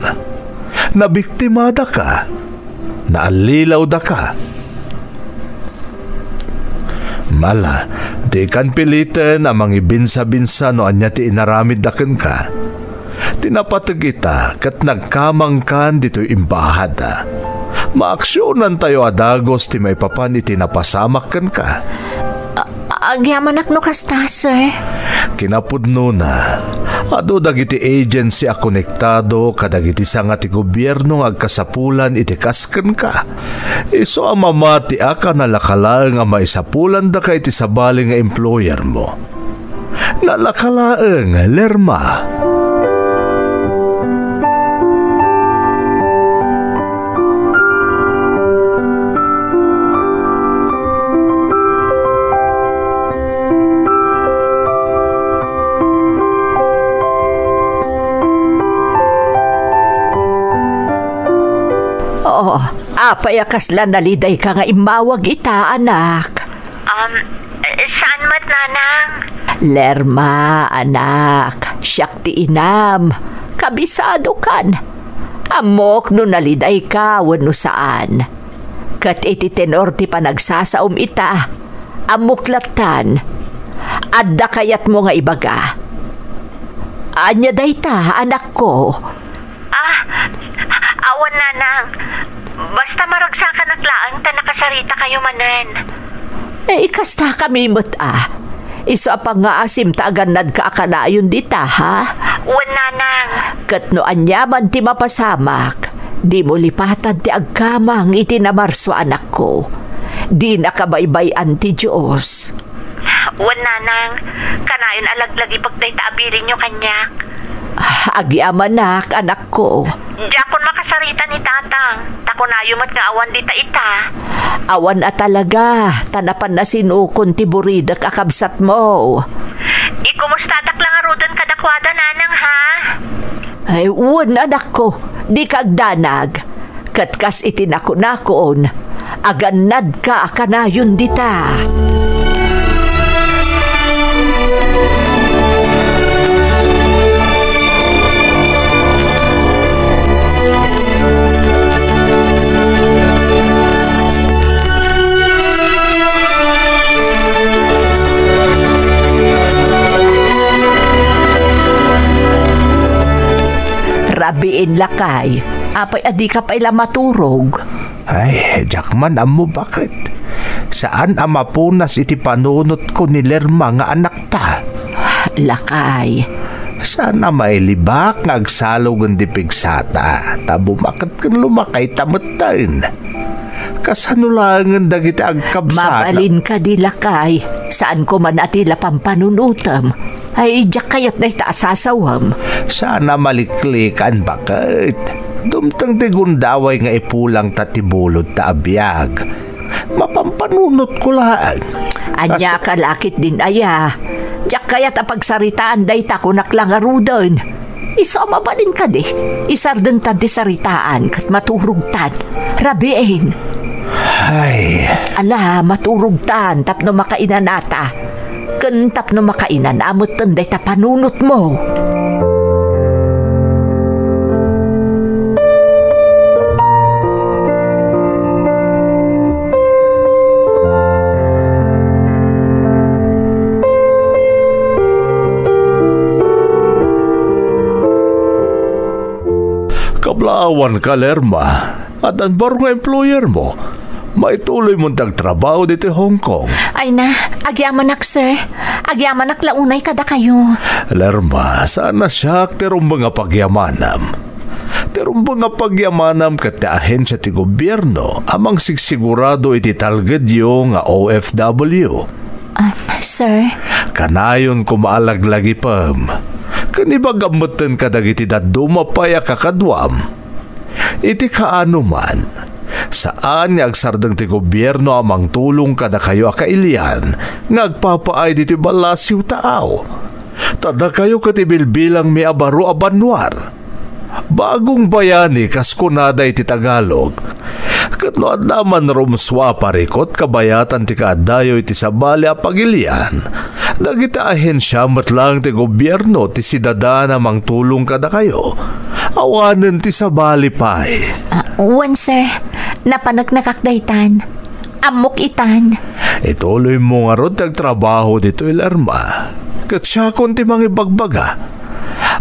Nabiktimada ka. Naalilaw da ka. Mala, di kan pilitin amang ibinsa-binsa no anya ti inaramid daken ka. Tinapatag ita kat nagkamang kan dito imbahada. Maaksyonan tayo adagos ti may papan iti napasamak kan ka. Agyamanak no kasta, sir. Kinapudno na. Ado dagiti agency a konektado kadagiti sanga ti gobyerno nga agkasapulan iti kasken ka. Iso ang mamati ka nalakalaang nga maisapulan da ka iti sabali nga employer mo. Nalakalaang Lerma. Apayakas lang naliday ka nga imawag ita, anak. Saan mat, nanang? Lerma, anak. Siyak ti inam. Kabisado kan. Amok no naliday ka, wano saan. Kat iti tenor ti panagsasaum ita. Amuklatan. Adda kayat mo nga ibaga. Anya dayta, anak ko. Awan, nanang. Basta maragsakan naglaang ta nakasarita kayo manen. Ikasta kami mo't Iso pa nga asim ta aganad ka akalayon dita, ha? Wan, nanang. Kat no anyaman ti mapasamak, di mo lipatan ti agkamang itinamarso anak ko. Di nakabaybayan ti Diyos. Wan, nanang. Kanayon alaglagi pagday taabirin nyo kanyak. Agyamanak, anak ko. Diyakon makasarita ni tatang. Takunayo mat nga awan dita ita. Awan at talaga. Tanapan na sinukon ti buridak akabsat mo. Ikumustadak lang arudan kadakwada, nanang, ha? Ay, uwan, anak ko. Di kagdanag. Katkas itinako-nakoon. Aganad ka akanayon dita. Gabiin lakay. Apay adi ka pa ila maturog. Ay, Jackman, amo bakit? Saan ang mapunas iti panunot ko ni Lerma nga anak ta? Lakay. Sana mailibak nga agsalog ang dipigsata. Tabumakat kan lumakay tamutan. Kasanulangan dagiti agkabsana. Mabalin ka di lakay. Saan ko man atila pampanunutam. Ay, jak kayat na itaasasawam. Sana maliklikan bakit? Dumtang tigundaway nga ipulang tatibulod ta abiyag. Mapampanunot ko lang. Anya kalakit din aya. Jak kayat apagsaritaan day ta kunak lang arudon. Isama ba din ka di? Isardan tan ti saritaan kat maturog tan. Rabiin. Ay. Ala, maturog tan tapno makainan ata. Ken tapno makainan amot tan day ta panunot mo. Kablawan ka, Lerma. At ang baro nga employer mo, maituloy mong tagtrabaho dito Hong Kong. Ay na, agyamanak sir. Agyamanak launay kada kayo. Lerma, sana siya terong mga pagyamanam. Terong mga pagyamanam katahin sa ti gobyerno amang sigsigurado iti talgadyo nga OFW. Sir? Kanayon kumalaglagi pam. Kanibagamutan ka dagiti dadumapaya kakadwam. Iti kaano man, saan nga agsardang ti gobyerno amang tulong kada kayo akailian nga agpapaay diti balasiw taaw. Tada kayo katibilbilang mi abaro abanwar. Bagong bayani kaskunada iti Tagalog. Katload naman rumswa parikot kabayatan ti kaadayo iti sabali a pagilian. Dagita ahensya matlang ti gobyerno ti sidada namang tulong kada kayo. Awanan ti sabali pay. Wan sir, napanagnakakdaytan. Amok itan. Ituloy mo nga ron tagtrabaho dito Lerma. Kat siya kon ti mga ibagbaga.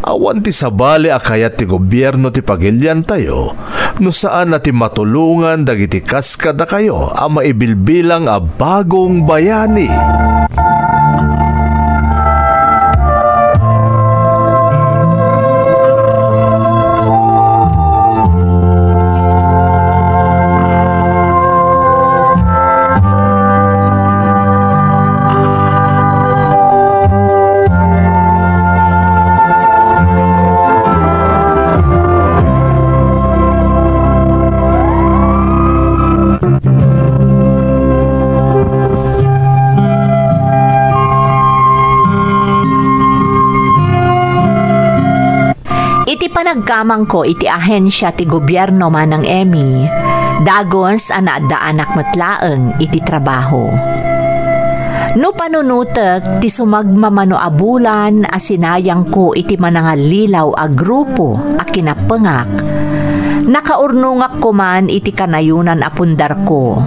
Awan ti sabali akayat ti gobyerno ti pagilian tayo no saan na ti matulungan dagiti kaskada kayo ang maibilbilang a bagong bayani. Panagkamang ko iti ahensya ti gobyerno manang Emmy, dagos anadaanak matlaeng iti trabaho. No panunutek ti sumagmamano abulan asinayang ko iti manangalilaw a grupo a kinapengak. Nakaurnungak ko man iti kanayunan a pundar ko.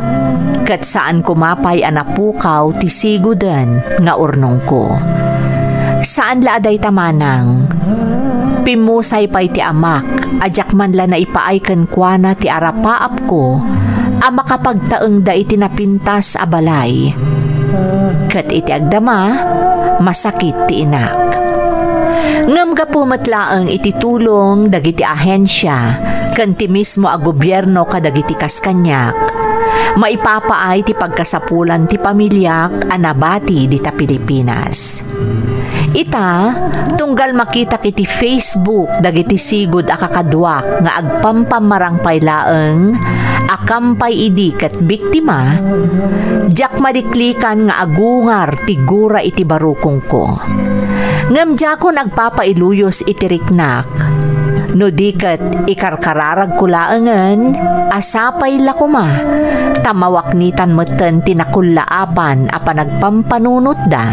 Kat saan kumapay anapukaw ti sigudan nga urnong ko. Saan laaday tamanang? Pimusay pa'y ti amak, ajak man la na ipaaykan kwa na ti arapaap ko, ama kapagtaeng da iti napintas a balay. Kat iti agdama, masakit ti inak. Ngam ga pumatlaeng iti tulong dagiti ahensya, kanti mismo a gobyerno kadagiti kaskanyak, maipapaay ti pagkasapulan ti pamilyak anabati di ta Pilipinas. Ita, tunggal makita kiti Facebook dagiti sigud akakadwak nga agpampamarang paylaeng akampay idi ket biktima, jak madiklikan nga agungar tigura iti barukong ko. Ngem jakon agpapailuyos iti riknak, no diket ikarkararag kulaengen, asapay lakuma, tamawaknitan meten tinakullaapan a panagpampanunot da,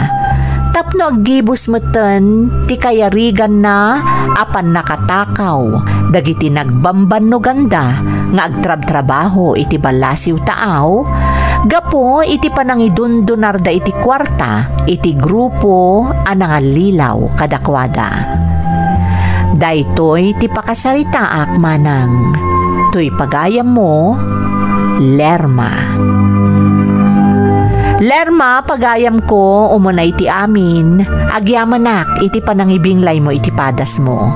tapno aggibus meten ti kayarigan na apan nakatakaw dagiti nagbamban no ganda nga agtrab-trabaho iti balasiw taaw gapo iti panangidundunar da iti kwarta iti grupo anangalilaw kadakwada. Daytoy ti pakasaritaak manang. Tuy pagayam mo, Lerma. Lerma, pagayam ko, umunay ti amin, agyamanak iti panangibinglay mo iti padas mo.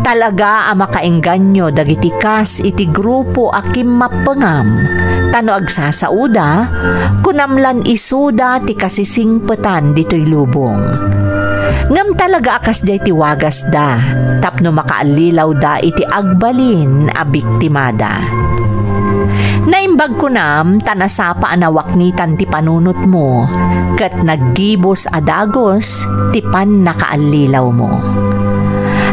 Talaga ang makaengganyo dagiti kas iti grupo akim mapengam, tano agsasauda, kunamlan isuda ti kasisingpetan dito'y lubong. Ngam talaga akas day ti wagas da, tapno makaalilaw da iti agbalin a biktimada. Naimbag ko nam, tanasapa anawaknitan ti panunot mo, kat naggibos adagos, ti pan nakaalilaw mo.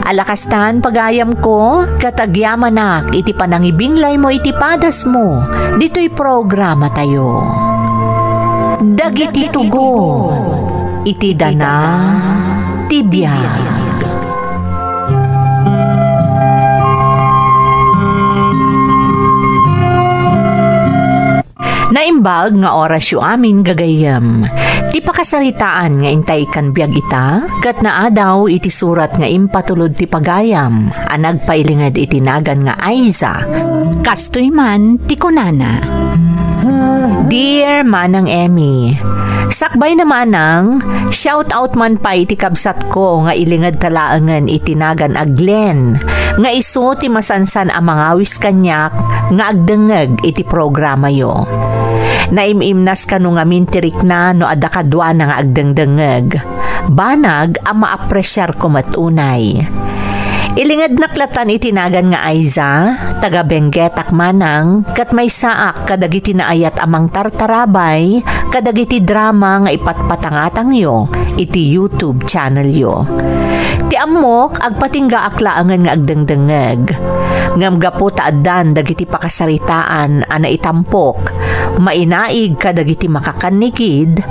Alakastan pagayam ko, katagyamanak iti panangibinglay mo iti padas mo, dito'y programa tayo. Dagiti tugon, iti dana, tibiyag. Naimbag nga oras yu amin gagayam. Ti pakasaritaan nga intay kan biyag ita, kat naadaw iti surat nga impatulod ti pagayam, anagpailingad iti nagan nga Aiza, kastoy man ti kunana. Dear Manang Emmy, sakbay na manang, shout out man pa iti kabsat ko nga ilingad talaangan iti nagan aglen, nga iso ti masansan ang mga awis kanyak nga agdengeg iti programa yo. Naimimnas ka nung amin tirik na no adakadwa na nga agdengdengeg. Banag ang maapresyar ko matunay. Ilingad naklatan itinagan nga Aiza, taga Benguetak manang, kat may saak kadagiti naayat amang tartarabay, kadagiti drama nga ipatpatangatang yo, iti YouTube channel yo. Ti amok agpatingga aklaangan nga agdengdengeg. Ngam gapo taadan dagiti pakasaritaan ana itampok, mainaig kadagiti makakanikid,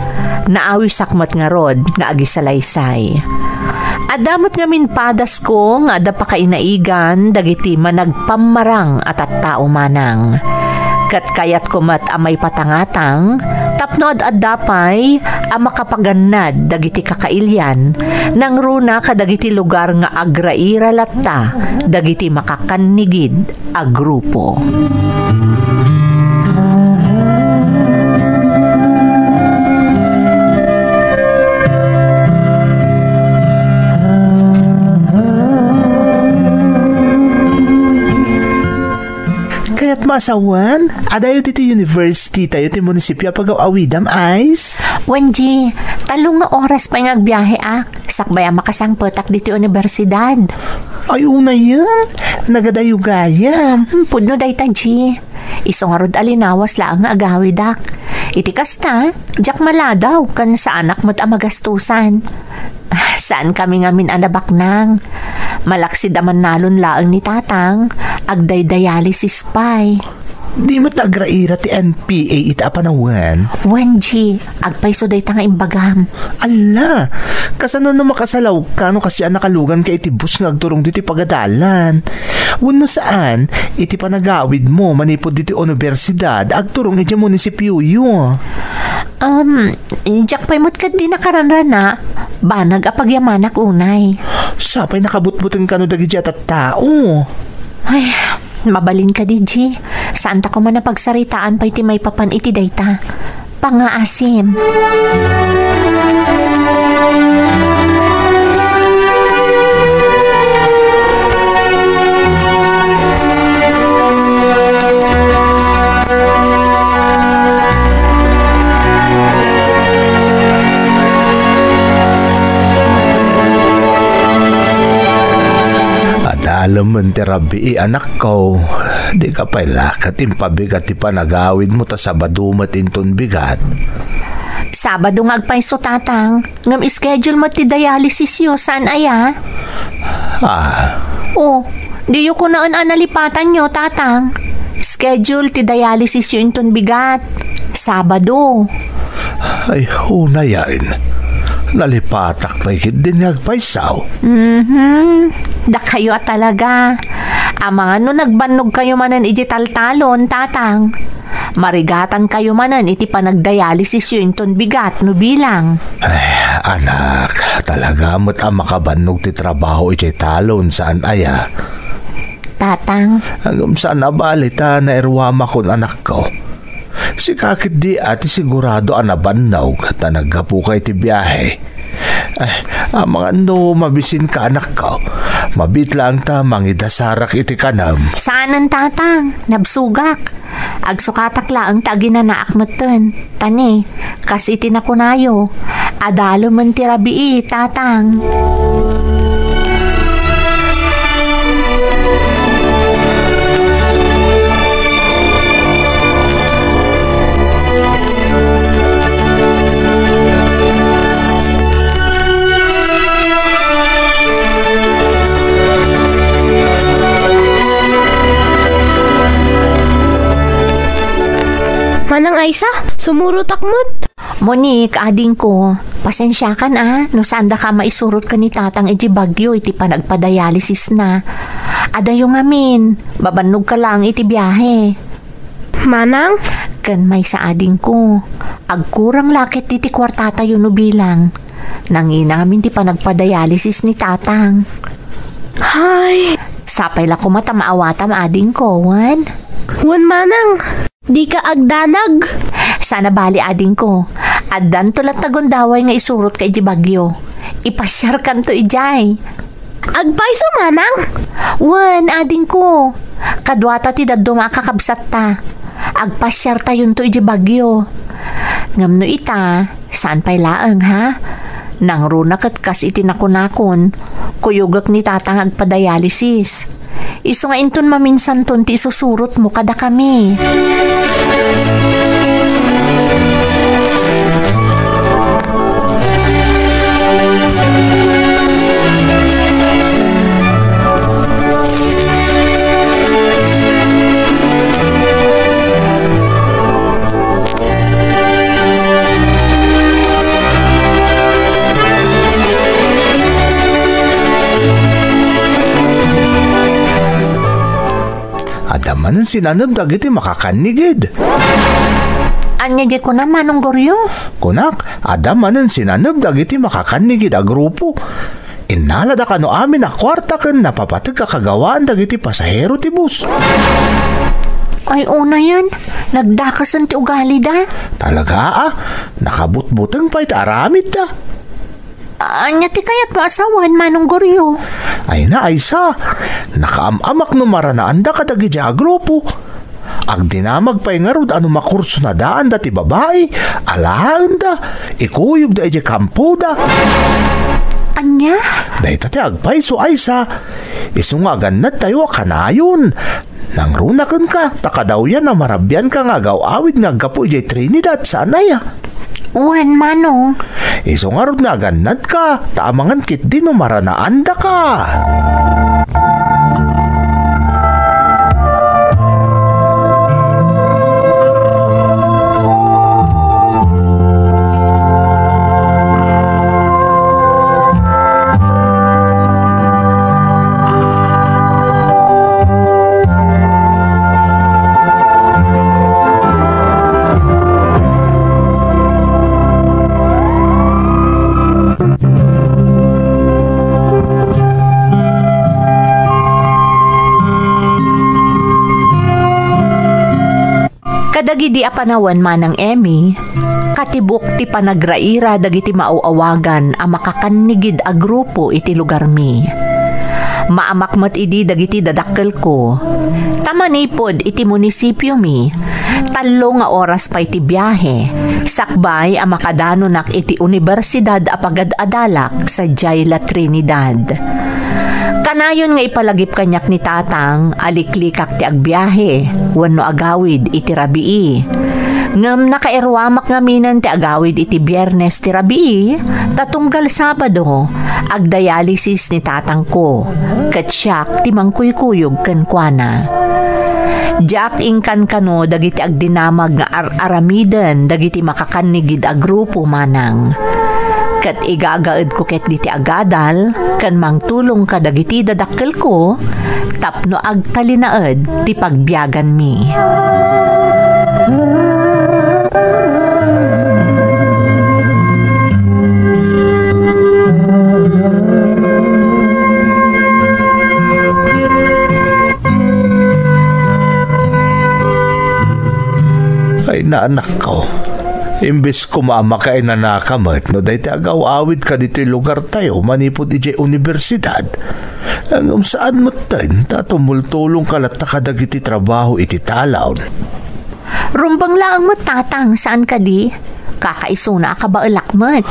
naawi sakmat nga rod nga agisalaysay. Adamot nga minpadas ko nga ada pa kainaigan dagiti managpamarang at tao manang. Kat kayat kumat amay patangatang, tapno ad-adapay ang makapagannad dagiti kakailyan, nang runa kadagiti lugar nga agraira latta dagiti makakanigid a grupo. Kaya't masawan, adayo dito university tayo ti munisipyo pag-awidam, Ice. Wenji, talong nga oras pa yung agbiyahe sakbay ang makasangpotak dito universidad. Ay, una yan. Nagadayo gayam. Pudno day taji. Isong alinawas lang nga agawid Iti kasta, jak maladaw kan sa anak mo't amagastusan. Saan kami ngamin anabak nang? Malaksid aman nalon laang ni tatang, agday dialysis pay. Di mo tagraira ti NPA ita panawan. Wenji, agpayso day tanga imbagam. Ala, kasano na makasalaw ka no kasi nakalugan ka iti bus nga agturong diti pagadalan. Wano saan, iti panagawid mo manipod diti universidad, agturong iti munisipyo yo. Jak pay mo't ka di nakaranrana, banag apagyamanak unay. Sapay nakabutbutin ka no dagiti at tao. Ay, mabalin ka di, G. Saan ta ko man napagsaritaan pa iti may papan iti dayta. Pangaasim. Alam mo terabi anak ko, di ka pala katimpabigat ti panagawid mo ta Sabado matinton bigat. Sabado nga agpayso tatang, ngam schedule mo ti dialysis yo, saan aya? Di ko naan analipatan nyo tatang. Schedule ti dialysis yo inton bigat, Sabado. Ay, una yan. Nalipatak pa ikit din nagpaysaw. Da kayo talaga. Amang ano nagbanog kayo manan digital talon, tatang. Marigatan kayo manan iti panagdialysis yun ton bigat no bilang. Ay, anak, talaga mo't ang makabannog ti trabaho iti talon saan aya. Tatang, Hanggang saan nabalita na irwama kon anak ko. Si kakit di ati sigurado anabannaw na naggapu kay ti biyahe. Ay, mga mabisin ka anak ko. Mabit lang ta mangidasarak iti kanam. saanan tatang? Nabsugak. Agsukatak laang tagi na naakmatan. Tani, kas iti nakunayo. Adalo man tirabii, tatang. Manang Aisa, sumurot akmot. Monique, ading ko, pasensya ka na, no saan da ka maisurot ka ni tatang iti bagyo, iti panagpadialysis na. Adayo ngamin, babannog ka lang iti biyahe. Manang, Kan may sa ading ko, agkurang lakit iti kwartata yun no bilang. Nanginamin ti panagpadialysis ni tatang. hay, Sapay la kumata maawata maading ko, wan. wan manang, di ka agdanag. Sana bali ading ko. Adan tulat tagundaway nga isurot ka iti bagyo. Ipasyar kan to ijay. Agpaiso manang. Wan, ading ko. Kadwata ti daddo makakabsat ta. Agpasyar tayon to iti bagyo. Ngamno ita, saan pa'y laang ha? Nang runa kat kas iti nakunakon, kuyugak ni tatang agpadialysis. Iso nga inton maminsan ton ti isusurot mo kada kami. Adaman ang sinanod dagiti makakanigid. Anya di ko naman ang goryo. Kunak, adaman ang sinanod dagiti makakanigid a grupo. Inalada ka no amin a kwarta ken napapatag ka kagawaan dagiti pasahero ti bus. Ay, una yan. Nagdakasan ti ugali da. Talaga nakabutbutang pa'y aramid da. Anya ti kayat maasawan manong goryo. Ay na Aisa, nakaamamak no maranaan da kadagi a grupo. Ag dinamag pa'y nga rod ano makurso na daan da ti babae, alahan da, ikuyog da iti kampo da. Anya? Dahi tati agpay so Aisa, isungagan na tayo kanayon. Nang runakan ka, takadaw yan na marabyan ka nga awid nga gapo iti Trinidad sana ya. Wan manong. Iso nga rod nga ganad ka, taamangan kit din no maranaan da ka. Kadagi di apanawan manang Emmy, katibok ti panagraira dagiti mauawagan a makakanigid a grupo iti lugar mi. Maamakmat idi dagiti dadakkel ko. Tamanipod iti munisipyo mi. 3 nga oras pa iti biyahe. Sakbay a makadanonak iti Universidad a Pagad-Adalak sa Jayla Trinidad. Kanayon nga ipalagip kanyak ni tatang aliklikak ti agbiyahe wenno agawid iti rabii. Ngem nakairwamak nga minan ti agawid iti Biyernes ti rabii, tatunggal Sabado agdialysis ni tatang ko. Ket siak ti mangkuykuyog ken kuana. Jack ingkan kano dagiti agdinamag nga aramiden dagiti makakanigid a grupo manang. Kat igagaad ko ket diti agadal, kan mangtulong ka dagiti dadakkel ko, tapno agtalinaed ti pagbiyagan mi. Ay na anak ko, imbes kumama ka ay nanakamat no dahi ti agaw-awid ka dito lugar tayo manipod iti universidad. Ang saan mo tan tatumultulong ka lat nakadagiti trabaho iti talaon. Rumbang lang mo tatang, saan ka di? Kakaisuna ka ba alakmat?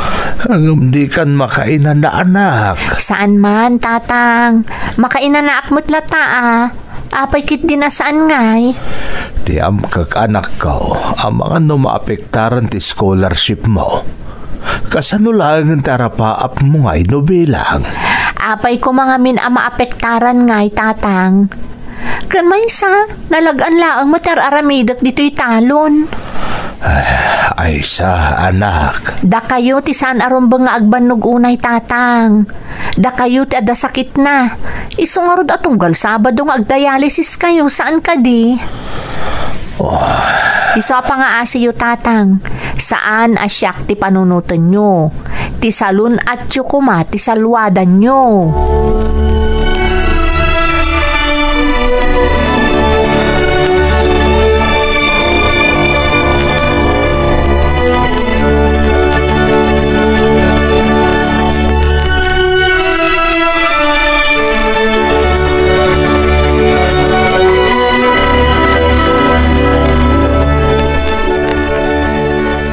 Ang di kan makainan na anak. Saan man tatang? Makainan na akmat lata Apay kit din na saan ngay? Ti am kakanak ko, ang mga maapektaran ti scholarship mo. Kasano lang ang tarapaap mo ngay no bilang? Apay ko mga maapektaran ngay tatang. Kamaysa, nalagaan laang matar-aramidak dito'y talon. Ay sa anak. Da kayo ti saan arumbang nga agbanog unay tatang. Da kayo ti ada sakit na. Isungarod atunggal Sabado nga agdialysis kayo. Saan ka di? Iso pa nga asiyo tatang. Saan asyak ti panunutan nyo? Ti salun at kuma ti salwadan nyo.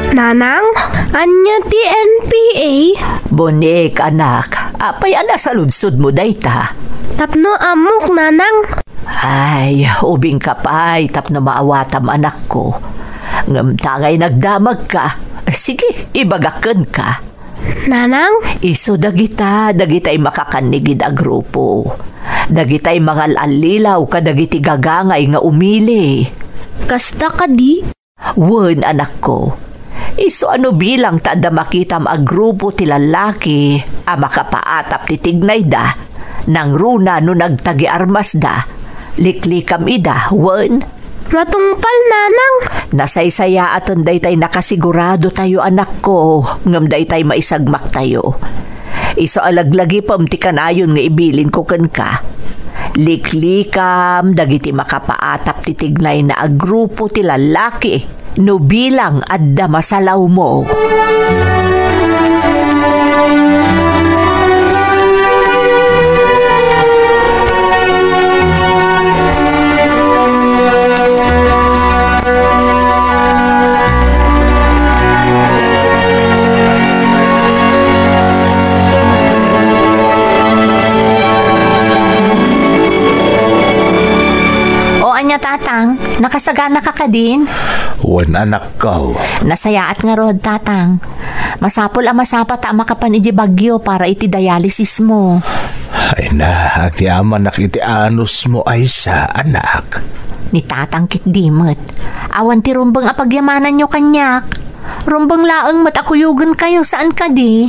Nanang, anya ti NPA? Bonek anak, apay ana sa ludsod mo dayta. Tapno amok, nanang. Ay, ubing ka pa'y tapno maawatam anak ko. Ngamtangay nagdamag ka. Sige, ibagakan ka. Nanang? Iso dagitay makakanigid a grupo. Dagitay mangalalilaw ka dagiti gagangay nga umili. Kasta ka di? Wen anak ko. Iso ano bilang tada makitam a grupo ti lalaki a makapaatap ti tignay da nang runa no nagtagi armas da liklikam ida wen Matungpal, nanang. nasaysaya aton daytay nakasigurado tayo anak ko ngem daytay maisagmak tayo. Iso alaglagi pam ti kanayon nga ibilin ko ken ka. Liklikam dagiti makapaatap ti tignay na a grupo ti lalaki no bilang adda masalaw mo. O anya tatang, nakasagana ka din? Wan anak ko. Nasayaat nga rod, tatang. Masapol ang masapat ang makapan iti bagyo para iti dialysis mo. Ay na, ati aman nakiti anus mo ay sa anak. Ni tatang kit dimot. Awan ti rumbang apagyamanan nyo kanyak. Rumbang laang matakuyugan kayo, saan ka di?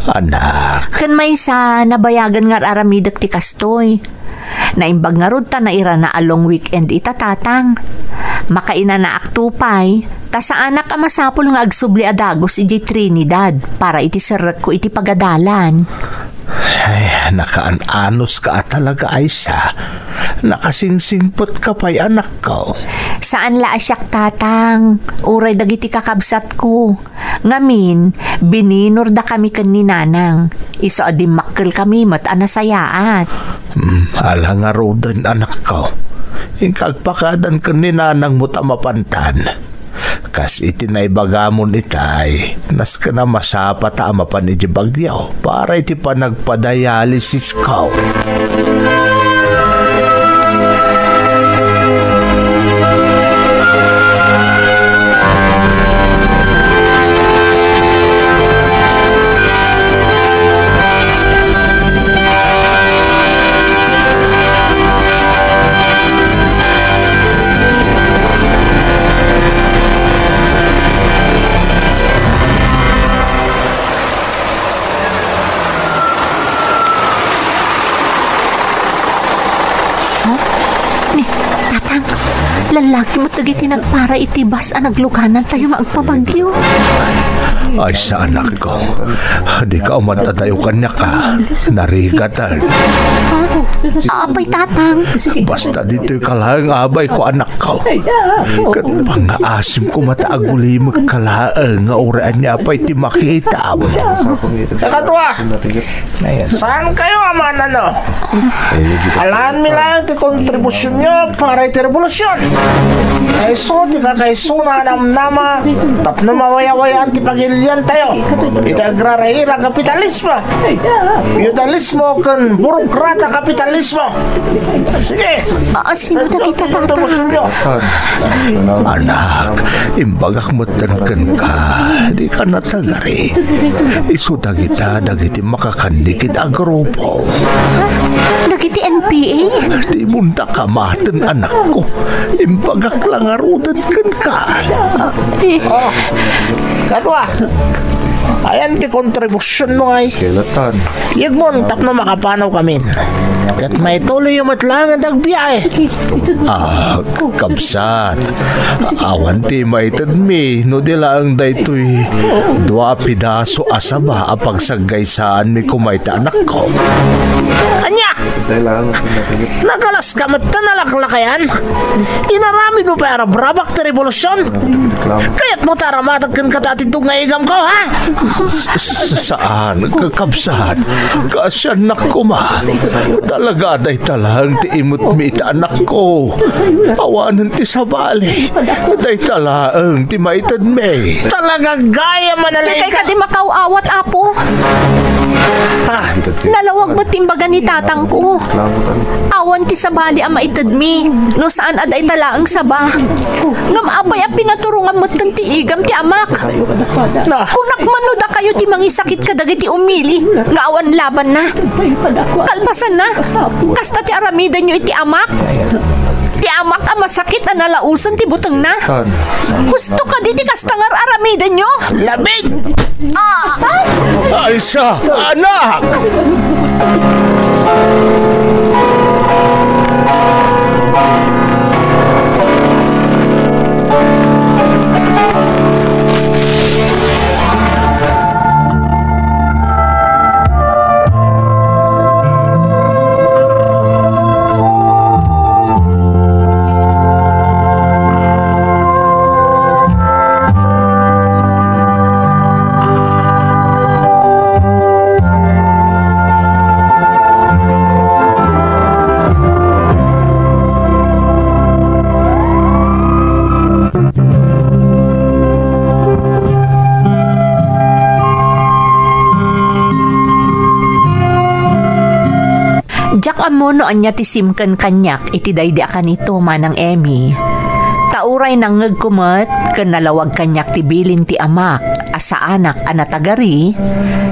Anak. Kan may sa nabayagan nga aramidak ti kastoy. Naimbag nga rod ta na ira na along weekend ita tatang. Makaina na aktupay, ta sa anak ka masapol nga agsubli adagos iti Trinidad para iti serek ko iti pagadalan. Ay, nakaan-anos ka talaga ay sa. Nakasingsingpot ka pa'y anak ko. Saan la asyak tatang? Uray dagiti kakabsat ko. Ngamin, bininor da kami kan ni nanang. Iso adim makkel kami mat anasayaat. Ala nga rodan anak ko. Ingkagpakadan ka ni nanang mo tamapantan. Kas itinaybagamon itay, nas ka na masapa tamapan iti bagyaw para iti panagpadialysis ko. Ni, tatang, lalaki mo tagiti nagpara itibas ang nagluganan tayo maagpabagyo. Ay sa anak ko, di ka umatatayo kanya ka, narigatan. Apay tatang. Basta dito'y kalaang abay ko anak ko. Kat pang-aasim ko mataaguli magkalaang nga uraan niya pa'y ti makita mo. Kakatwa, saan kayo aman alaan mi lang ti kontribusyon nyo para iti revolusyon. Kayso ti kakaysuna nama tapno mawaya-wayaan ti pagilian tayo. Iti agrarahira kapitalismo. Feudalismo kan burokrata kapitalismo. Sige. Sino na kita tatang? Anak, imbagak mo tankan ka, di ka natagari. Isuda kita dagiti makakandikit a grupo. Dagiti NPA? Di munta ka maten anak ko. Imbagak lang arudan kan ka. Katwa, ayan ti kontribusyon mo ay. Kilatan. Iyag mo, tap na makapanaw kami. Kat may tuloy yung matlangan dagbiyahe. Kabsat. Awan ti maitad mi, no di lang daytoy dua pidaso asaba apag saggaysaan mi kumayta anak ko. Anya! Nagalas ka mat na nalaklakayan? Inaramid mo pa brabak ti revolusyon? Kaya't mo taramatag kan katatidog nga igam ko, ha? Saan? Kakabsat? Kasyan nak ko ma. Talaga day talang ti imot mi ita anak ko. Awanan ti sabali. Day talang ti maitad mi. Talaga gaya manalay Di kay ka. ka di makauawat, apo. Nalawag mo timbaga ni tatang ko. Awan ti sabali ang maitad mi. No saan aday talaang saba. Ngam apay a pinaturungan mo ti igam ti amak. Kunak manuda kayo ti mangisakit ka dagiti umili. Nga awan laban na. Kalpasan na. Kasta ti aramidan nyo iti amak. Ti amak ang masakit ang nalausan ti butang na. Gusto ka di ti kastangar aramidan nyo. Labig! Ay sa anak! Jak amono anya ti simken kanyak iti daydi akanito manang Emmy. Tauray nang ngagkumet ken nalawag kanyak ti bilin ti amak asa anak anatagari.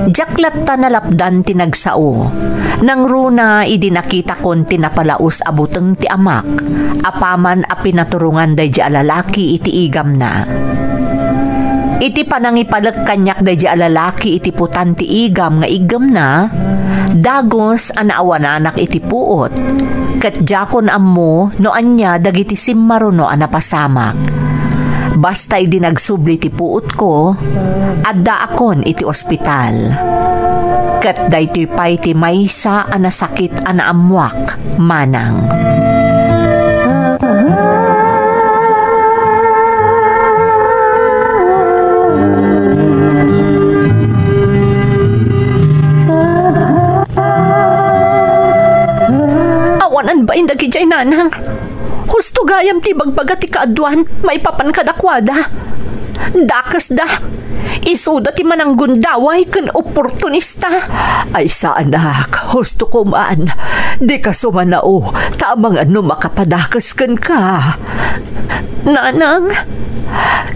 Jak latta nalapdan ti nagsao. Nang runa idi nakita kon ti napalaus abuteng ti amak. Apaman a pinaturungan daydi alalaki iti igam na. Iti panangipalag kanyak daydi alalaki iti putan ti igam nga igam na. Dagos anaawan anak iti puot. Ket jakon ammo no anya dagiti simmaruno anapasamak. Basta idi nagsubli ti puot ko, adda akon iti ospital. Ket daytoy pay ti maysa anasakit anaamwak manang. Awanan ba indagi jay nanang? Husto gayam ti bagbaga ti kaadwan, maipapan kadakwada. Dakas da, isuda ti mananggun daway ken oportunista. Ay sa anak, husto ko man, di ka sumanao, tamang ano makapadakas ken ka. Nanang,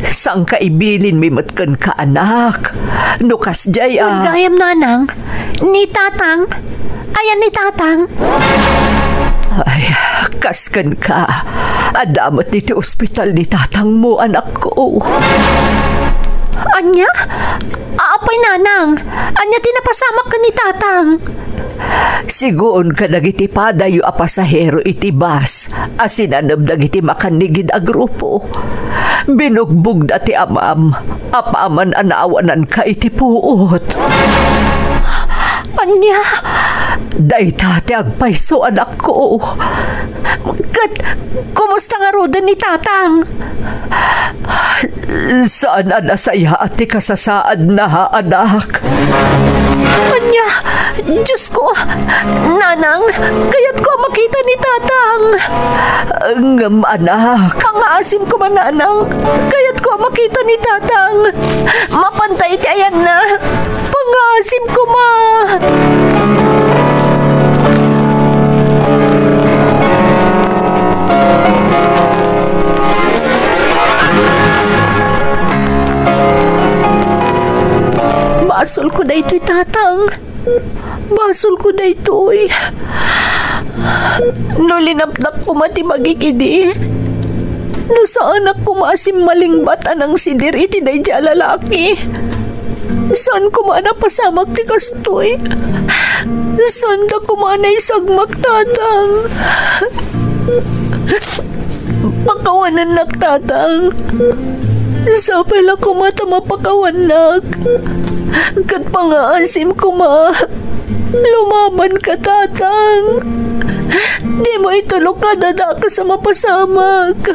sang kaibilin mimatkan ka anak, nukas jay gayam nanang, ni tatang, ayan ni tatang. Ay, kaskan ka. Adamat dito ospital ni tatang mo, anak ko. Anya? Aapay nanang. Anya tinapasamak ka ni tatang. Sigoon ka dagiti padayo a pasahero iti bus, asinanab dagiti makanigid a grupo. Binugbog dati amam, apaman anawanan ka iti puot. Anya, dayta ti agpayso anak ko. Kumusta nga roda ni tatang? Saan nasaya at ti kasasaad na ha, anak? Anya, Diyos ko, nanang, kaya't ko makita ni tatang. Ngam anak, pangaasim ko man nanang, kaya't ko makita ni tatang. Mapantay ti ayan na, pangaasim ko ma. Basol ko na ito'y tatang. Basol ko na ito'y. No linapnak ko mati magikidi. No saan ako masim malingbat anang sidir iti day dya lalaki. Saan ko pasamak ti kastoy? Saan da ko isagmak tatang? Pakawanan nak tatang. Sapay lang ko mata mapakawanak. Kat pangaasim ko ma. Lumaban ka tatang. Di mo itulog ka dada ka sa mapasamak.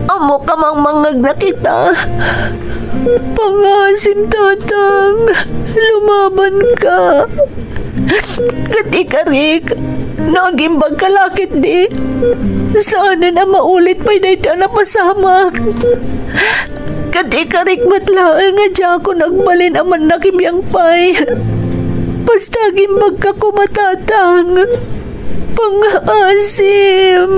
Amo ka mang mangag na kita. Pangaasim tatang. Lumaban ka. Kat ikarik. Nagimbag ka lakit di. Sana na maulit pa'y dahito na pasamak. Kadi karikmat lang nga dyan ako nagbalin aman nakibiyang pa'y. Basta gimbag ka kumatatang. Pang-asim.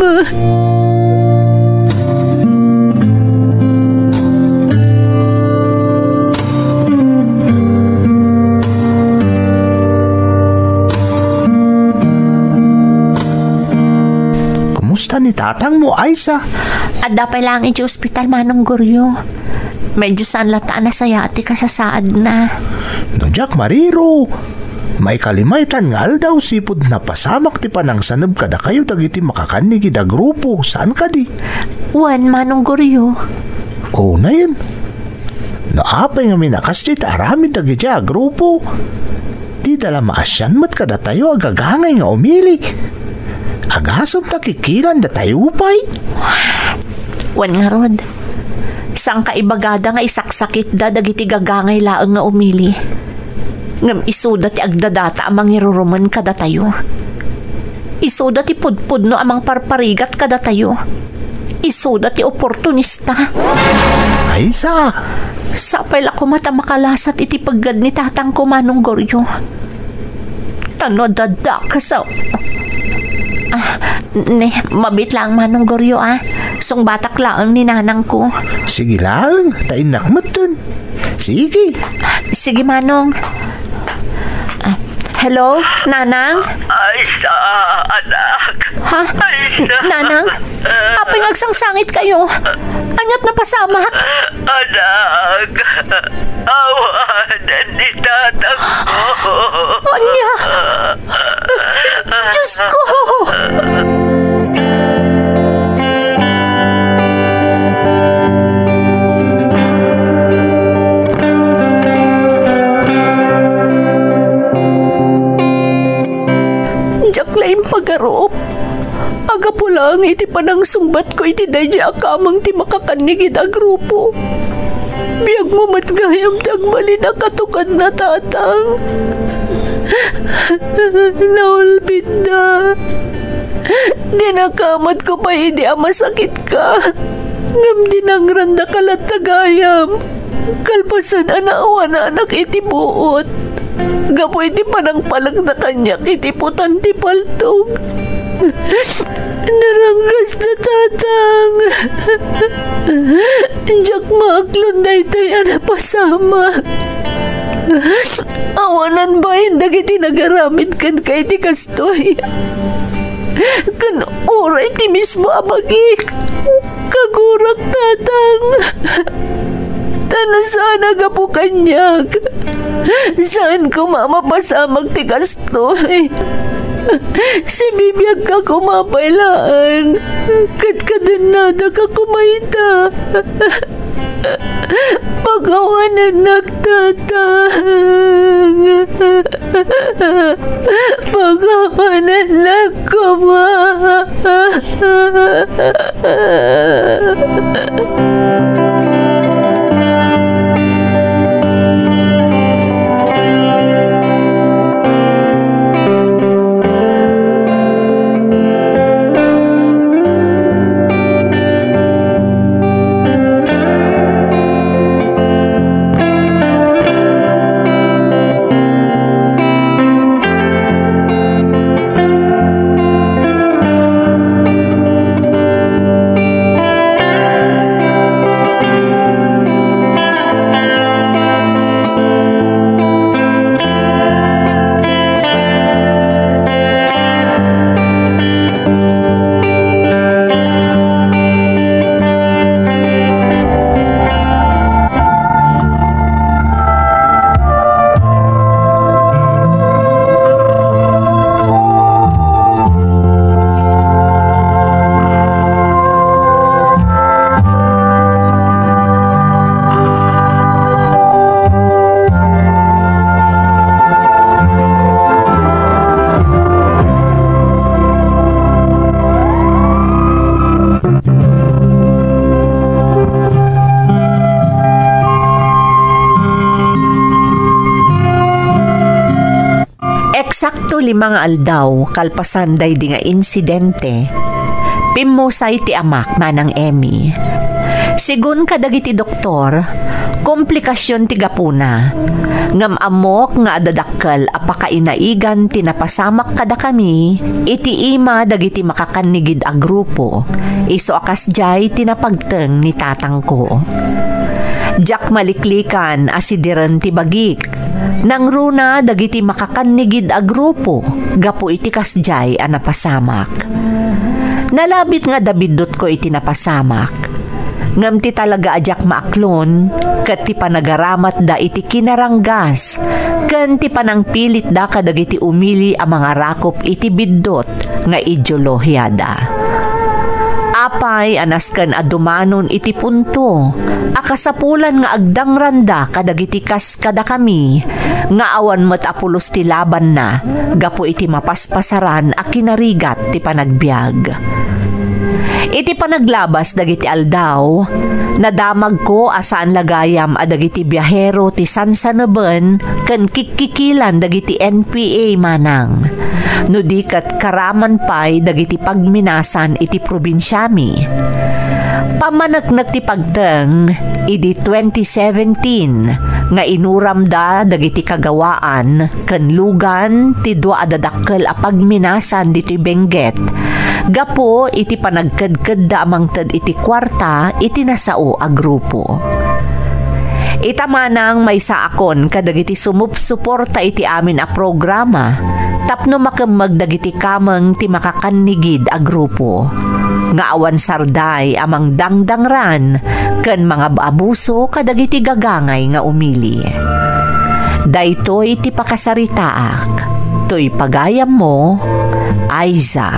Kumusta ni tatang mo, Aiza? Adda pa lang iti ospital manong Goryo. Medyo saan lataan na saya ati kasasaad na. No, Jack Mariro. May kalimaitan nga daw sipod na pasamak ti panang sanab kada kayo dagiti makakanigi da grupo. Saan ka di? Wan manong Goryo. Oo na yun. Naapay nga minakasit aramid dagiti a grupo. Di dala maasyan mat kada tayo agagangay nga umili. Agasam takikilan da tayo upay. Wan nga rod. Sang kaibagada nga isaksakit da dagiti gagangay laeng nga umili. Ngam isuda ti agdadata amang iruruman kada tayo. Isuda ti pudpud no amang parparigat kada tayo. Isuda ti oportunista. Ay sa. Sapay la ko mata makalasat iti paggad ni tatang ko manong Goryo. Tano dada ka sa... mabit lang manong Goryo Song batak lang ni nanang ko. Sige lang, tainak mo dun. Sige. Sige manong. Hello, nanang? Aiza, anak. Ha? Aiza. Nanang? Apay ngagsangsangit kayo. Anyat na pasamak. Anak. Awanan ni tatang ko. Anya? Diyos ko! Jaklaim pagarup. Aga po lang iti panang sumbat ko iti dadya akamang ti makakanigid a grupo. Biyag mo matgayam dagbalin na katukad na tatang. Naulbid na. Dinakamad ko pa hindi masakit ka. Ngam dinangranda kalat tagayam. Kalpasan anaawa na anak iti buot. Gapoy di panang palag na kanya kitiputan ti paltog. Naranggas na tatang. Diyak maaklon na ito'y anapasama. Awanan ba yung dagiti nagaramid kan kay ti kastoy? Kan oray ti mismo abagik. Kagurak tatang. Tano sana gapu kanyag. Saan ko mamapasamag ti kastoy? Si bibiyag ka kumapailaan. Kadkadanada ka kumaita. Pagawanan nagtatang. Pagawanan nagkuma. Eksakto 5 aldaw kalpasan day di nga insidente. Pimusay ti amak manang Emmy. Sigun kadagiti doktor, komplikasyon ti gapuna. Ngam amok nga adadakkel apakainaigan ti napasamak kada kami, iti ima dagiti makakanigid a grupo. Iso akas jay tinapagteng ni tatang ko. Jak maliklikan asidiren ti bagik. Nang runa dagiti makakanigid a grupo, gapo iti kasjay a napasamak. Nalabit nga dabidot ko iti napasamak. Ngam ti talaga ajak maaklon, ket ti panagaramat da iti kinaranggas, ken ti panangpilit da kadagiti umili a mga rakop iti biddot nga ideolohiyada. Apay anasken adumanon iti punto, akasapulan nga agdangranda kadagiti kas kada kami, nga awan met apulos ti laban na, gapo iti mapaspasaran a kinarigat ti panagbiag. Iti panaglabas dagiti aldaw, nadamag ko asaan lagayam a dagiti biyahero ti Sansaneben ken kikikilan dagiti NPA manang. No di kat karaman pay dagiti pagminasan iti probinsyami. Pamanagnak ti pagteng idi 2017 nga inuramda dagiti kagawaan ken lugan ti dua adadakkel a pagminasan diti Benguet. Gapo iti panagkedked da amangted iti kwarta iti nasao a grupo. Itamanang may saakon kadagiti sumupsuporta iti amin a programa tapno makemmeg dagiti kameng ti makakanigid a grupo. Nga awan sarday amang dangdangran ken mga abuso kadagiti gagangay nga umili. Daytoy ti pakasaritaak. Toy pagayam mo, Aiza.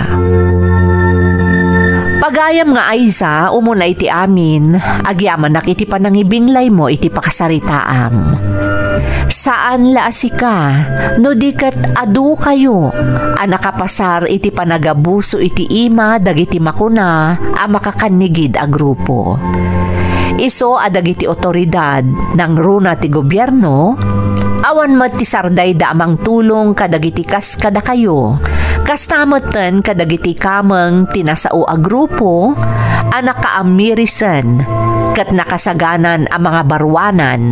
Pagayam nga Aiza, umuna iti amin, agyaman nak iti panangibinglay mo iti pakasaritaam. Saan laasika, no dikat adu kayo, anakapasar iti panagabuso iti ima dagiti makuna a makakanigid a grupo. Iso adagiti otoridad ng runa ti gobyerno, awan mat ti sarday da amang tulong kadagiti kas kada kayo, kastamoten kadagiti kameng tinasao a grupo, anak kaamirisan, kat nakasaganan ang mga barwanan,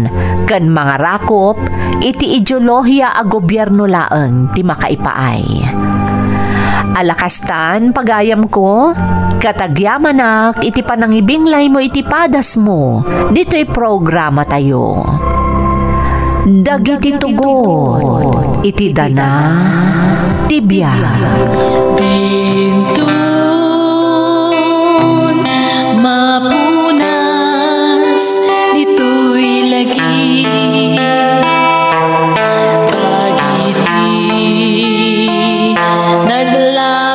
ken mga rakop, iti ideolohiya a gobyerno laeng ti makaipaay. Alakastan, pagayam ko, katagyamanak, iti panangibinglay mo iti padas mo, dito'y programa tayo. Dagiti tugot, iti dana, tibya. Dintun, mapunas, dito'y lagi. bla